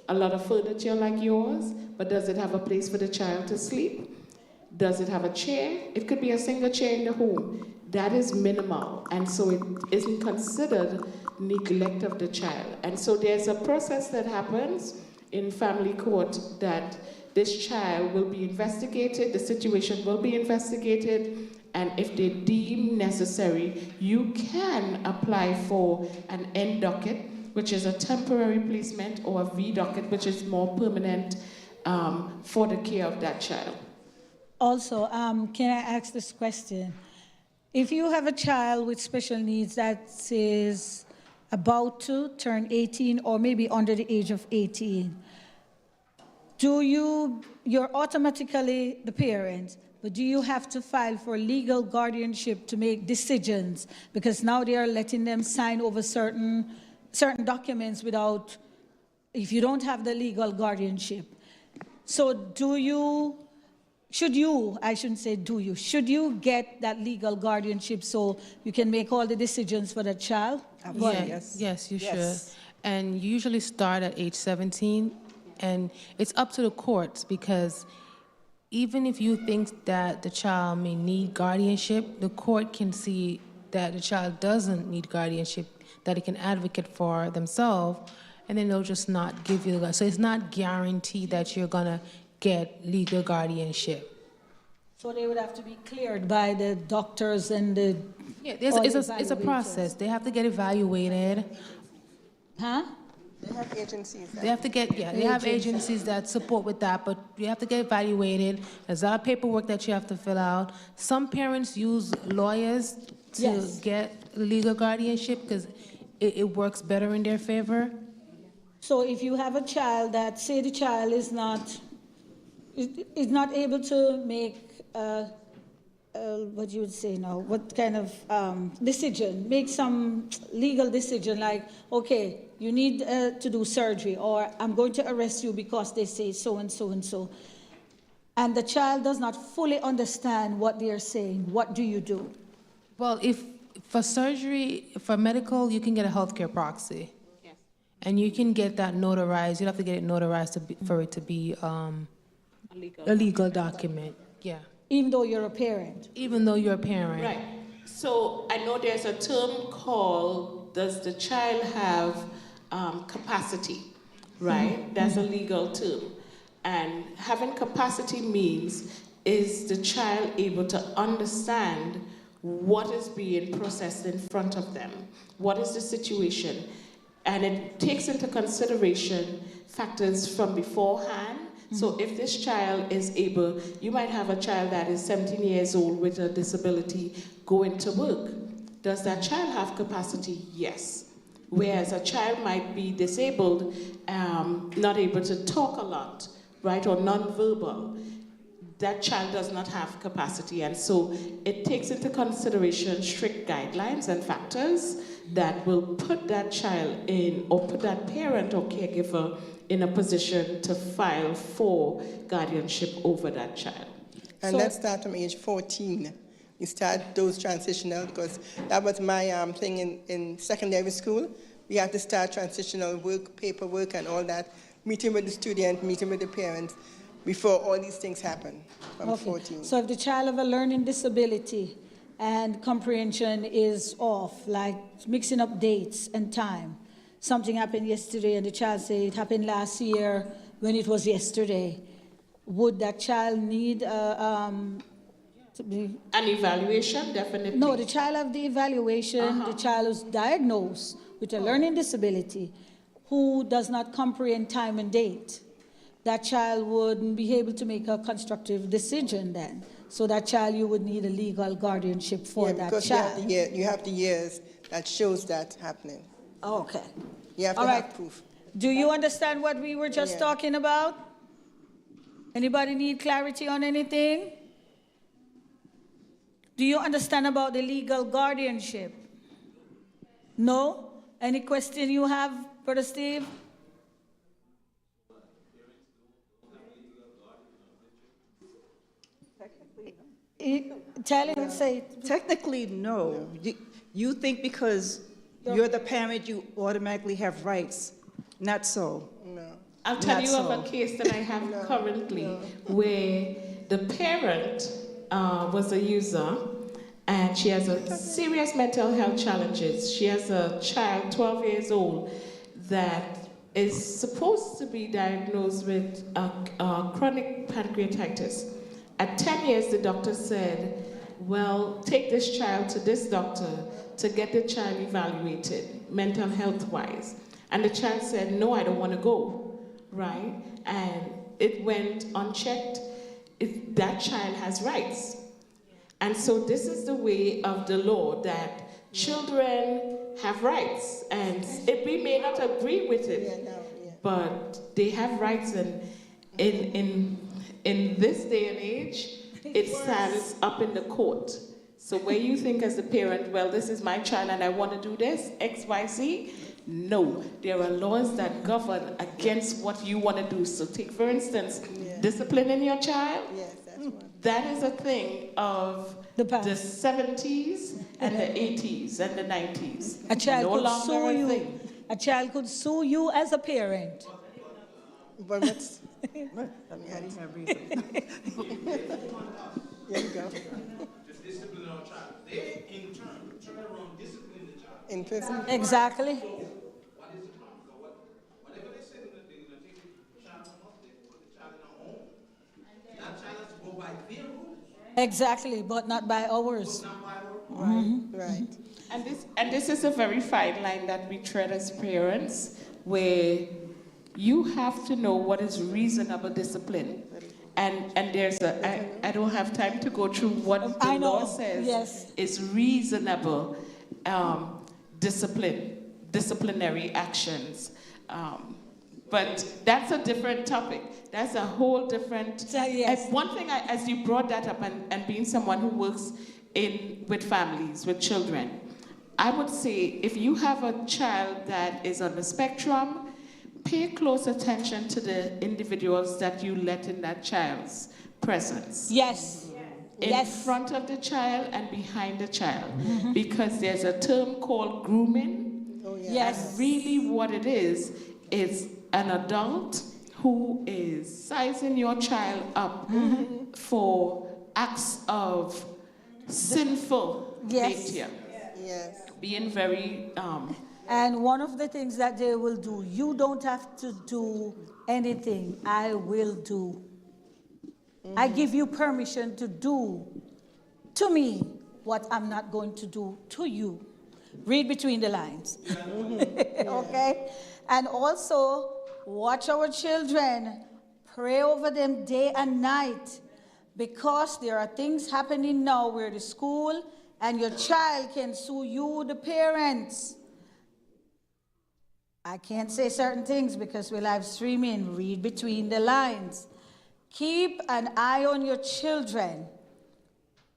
a lot of furniture like yours, but does it have a place for the child to sleep? Does it have a chair? It could be a single chair in the home. That is minimal, and so it isn't considered neglect of the child. And so there's a process that happens in family court that this child will be investigated, the situation will be investigated, and if they deem necessary, you can apply for an N docket, which is a temporary placement, or a V docket, which is more permanent for the care of that child. Also, can I ask this question? If you have a child with special needs that is about to turn 18 or maybe under the age of 18, you're automatically the parent, but do you have to file for legal guardianship to make decisions? Because now they are letting them sign over certain documents without, if you don't have the legal guardianship. So should you get that legal guardianship so you can make all the decisions for the child? Yes, you should. And you usually start at age 17, and it's up to the courts, because even if you think that the child may need guardianship, the court can see that the child doesn't need guardianship, that it can advocate for themselves, and then they'll just not give you the. So it's not guaranteed that you're gonna get legal guardianship. So they would have to be cleared by the doctors and the. Yeah, it's a process. They have to get evaluated. Huh? They have agencies. They have to get, they have agencies that support with that, but you have to get evaluated. There's a lot of paperwork that you have to fill out. Some parents use lawyers to get legal guardianship because it works better in their favor. So if you have a child that, say the child is not able to make, what you would say now, what kind of decision, make some legal decision like, okay, you need to do surgery, or I'm going to arrest you because they say so and so and so, and the child does not fully understand what they are saying, what do you do? Well, if for surgery, for medical, you can get a healthcare proxy. Yes. And you can get that notarized. You have to get it notarized for it to be a legal document. Yeah. Even though you're a parent? Even though you're a parent. Right. So I know there's a term called, does the child have capacity, right? Mm-hmm. That's a legal term. And having capacity means, is the child able to understand what is being processed in front of them? What is the situation? And it takes into consideration factors from beforehand. So if this child is able, you might have a child that is 17 years old with a disability going to work. Does that child have capacity? Yes. Whereas a child might be disabled, not able to talk a lot, right, or nonverbal. That child does not have capacity. And so it takes into consideration strict guidelines and factors that will put that child in, or put that parent or caregiver in a position to file for guardianship over that child. And let's start from age 14. You start those transitional, because that was my thing in secondary school. We had to start transitional work, paperwork and all that, meeting with the student, meeting with the parents, before all these things happen from 14. So if the child have a learning disability and comprehension is off, like mixing up dates and time, something happened yesterday and the child said it happened last year when it was yesterday, would that child need an evaluation? Definitely. No, the child have the evaluation, the child is diagnosed with a learning disability. who does not comprehend time and date, that child wouldn't be able to make a constructive decision then. So that child, you would need a legal guardianship for that child. Because you have the years that shows that happening. Okay. You have to have proof. Do you understand what we were just talking about? Anybody need clarity on anything? Do you understand about the legal guardianship? No? Any question you have, Brother Steve? Tell him, say it. Technically, no. You think because you're the parent, you automatically have rights. Not so. No. I'll tell you of a case that I have currently where the parent was a user and she has a serious mental health challenges. She has a child, 12 years old, that is supposed to be diagnosed with chronic pancreatitis. At 10 years, the doctor said, well, take this child to this doctor to get the child evaluated, mental health-wise. And the child said, no, I don't want to go, right? And it went unchecked. That child has rights. And so this is the way of the law, that children have rights. And we may not agree with it, but they have rights. And in this day and age, it stands up in the court. So where you think as a parent, well, this is my child and I want to do this, X, Y, Z, no. There are laws that govern against what you want to do. So take, for instance, disciplining your child. Yes, that's one. That is a thing of the 70s and the 80s and the 90s. A child no could longer sue a you. thing. A child could sue you as a parent. But what's... There you go. Just discipline our child. They, in turn around, discipline the child. In prison. Exactly. So, what is the problem? So whatever they say that they're going to take the child from us, they put the child in a home. That child has to go by their rules. Exactly, but not by ours. Not by our rules. Right. And this is a very fine line that we tread as parents, where you have to know what is reasonable discipline. And there's I don't have time to go through what the law says is reasonable disciplinary actions. But that's a different topic. That's a whole different... And one thing, as you brought that up, and being someone who works with families, with children, I would say if you have a child that is on the spectrum, pay close attention to the individuals that you let in that child's presence. Yes. In front of the child and behind the child. Because there's a term called grooming. Oh, yeah. Yes. And really what it is an adult who is sizing your child up for acts of sinful behavior. Yes. Being very... And one of the things that they will do, you don't have to do anything, I will do. I give you permission to do to me what I'm not going to do to you. Read between the lines. Okay? And also, watch our children. Pray over them day and night. Because there are things happening now where the school and your child can sue you, the parents. I can't say certain things because we're live streaming. Read between the lines. Keep an eye on your children.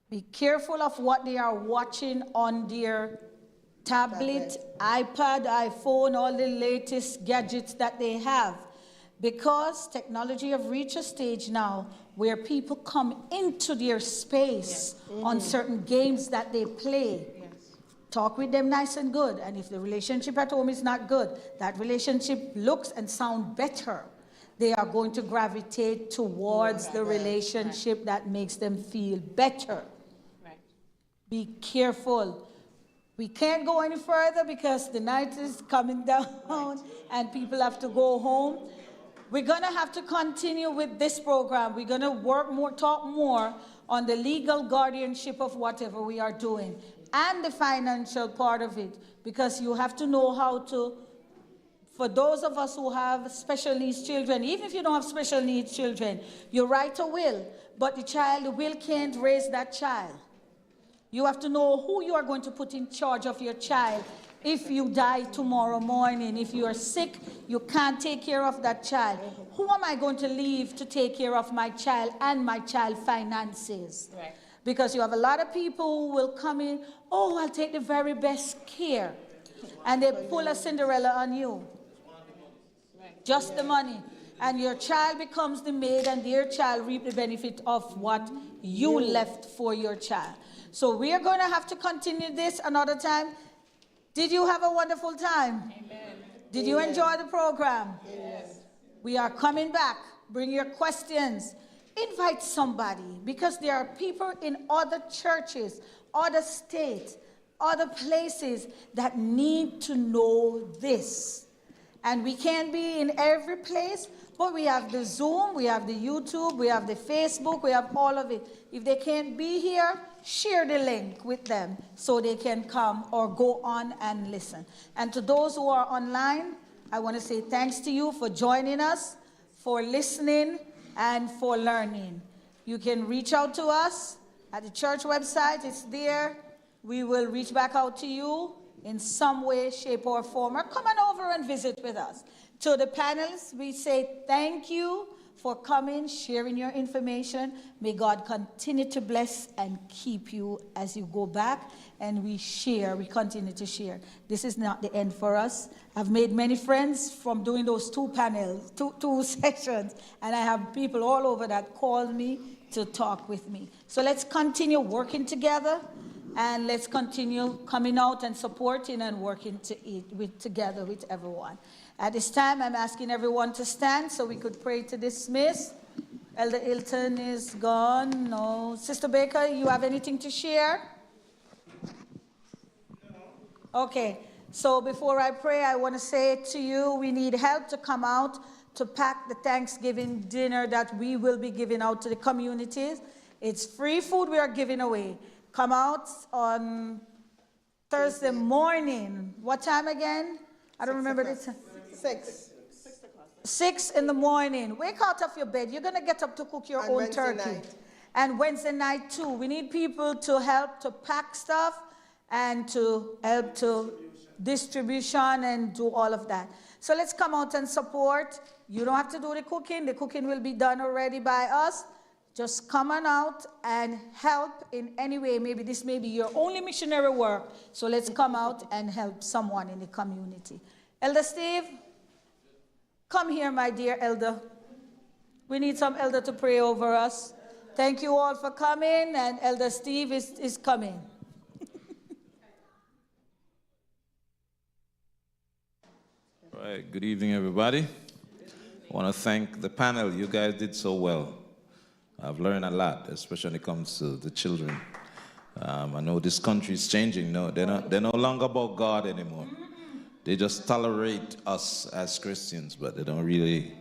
Be careful of what they are watching on their tablet, iPad, iPhone, all the latest gadgets that they have. Because technology have reached a stage now where people come into their space on certain games that they play. Talk with them nice and good. And if the relationship at home is not good, that relationship looks and sounds better. They are going to gravitate towards the relationship that makes them feel better. Be careful. We can't go any further because the night is coming down and people have to go home. We're going to have to continue with this program. We're going to talk more on the legal guardianship of whatever we are doing. And the financial part of it, because you have to know how to For those of us who have special needs children, even if you don't have special needs children, you write a will, but the will can't raise that child. You have to know who you are going to put in charge of your child. If you die tomorrow morning, if you are sick, you can't take care of that child. Who am I going to leave to take care of my child and my child finances? Right. Because you have a lot of people who will come in, oh, I'll take the very best care. And they pull a Cinderella on you. Just the money. And your child becomes the maid, and their child reap the benefit of what you left for your child. So we are going to have to continue this another time. Did you have a wonderful time? Amen. Did you enjoy the program? Yes. We are coming back. Bring your questions. Invite somebody, because there are people in other churches, other states, other places that need to know this. And we can't be in every place, but we have the Zoom, we have the YouTube, we have the Facebook, we have all of it. If they can't be here, share the link with them so they can come or go on and listen. And to those who are online, I want to say thanks to you for joining us, for listening, and for learning. You can reach out to us at the church website. It's there. We will reach back out to you in some way, shape, or form, or come on over and visit with us. To the panelists, we say thank you for coming, sharing your information. May God continue to bless and keep you as you go back, and we continue to share. This is not the end for us. I've made many friends from doing those two sessions, and I have people all over that call me to talk with me. So let's continue working together, and let's continue coming out and supporting and working together with everyone. At this time, I'm asking everyone to stand so we could pray to dismiss. Elder Hilton is gone. No. Sister Baker, you have anything to share? Okay. So before I pray, I want to say to you, we need help to come out to pack the Thanksgiving dinner that we will be giving out to the communities. It's free food we are giving away. Come out on Thursday morning. What time again? I don't remember the time. 6 in the morning. Wake out of your bed. You're going to get up to cook your own turkey. And Wednesday night too. We need people to help to pack stuff and to help to distribution and do all of that. So let's come out and support. You don't have to do the cooking. The cooking will be done already by us. Just come on out and help in any way. Maybe this may be your only missionary work. So let's come out and help someone in the community. Elder Steve, come here, my dear elder. We need some elder to pray over us. Thank you all for coming, and Elder Steve is coming. All right, good evening, everybody. I want to thank the panel. You guys did so well. I've learned a lot, especially when it comes to the children. I know this country is changing. No, they're no longer about God anymore. They just tolerate us as Christians, but they don't really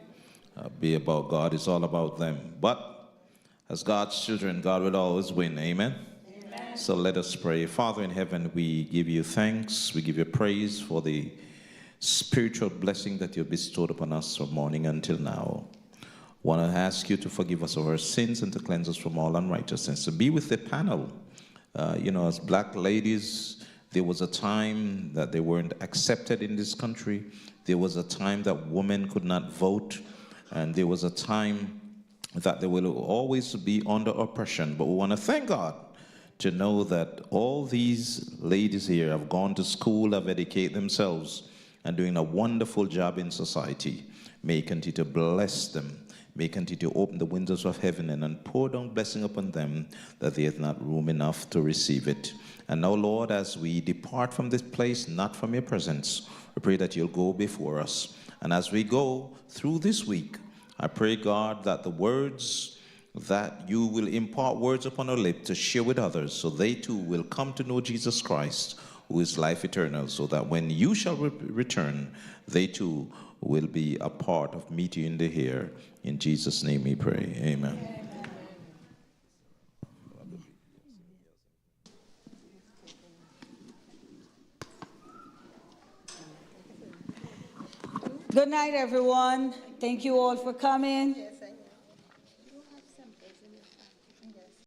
be about God. It's all about them. But as God's children, God will always win. Amen? Amen. So let us pray. Father in heaven, we give you thanks. We give you praise for the spiritual blessing that you bestowed upon us from morning until now. I want to ask you to forgive us of our sins and to cleanse us from all unrighteousness. To be with the panel, as black ladies, there was a time that they weren't accepted in this country. There was a time that women could not vote. And there was a time that they will always be under oppression. But we want to thank God to know that all these ladies here have gone to school, have educated themselves, and doing a wonderful job in society. May He continue to bless them. May He continue to open the windows of heaven and pour down blessing upon them that there is not room enough to receive it. And now, Lord, as we depart from this place, not from your presence, we pray that you'll go before us. And as we go through this week, I pray, God, that the words that you will impart words upon our lips to share with others, so they too will come to know Jesus Christ, who is life eternal, so that when you shall return, they too will be a part of meeting you in the air. In Jesus' name we pray. Amen. Good night, everyone. Thank you all for coming.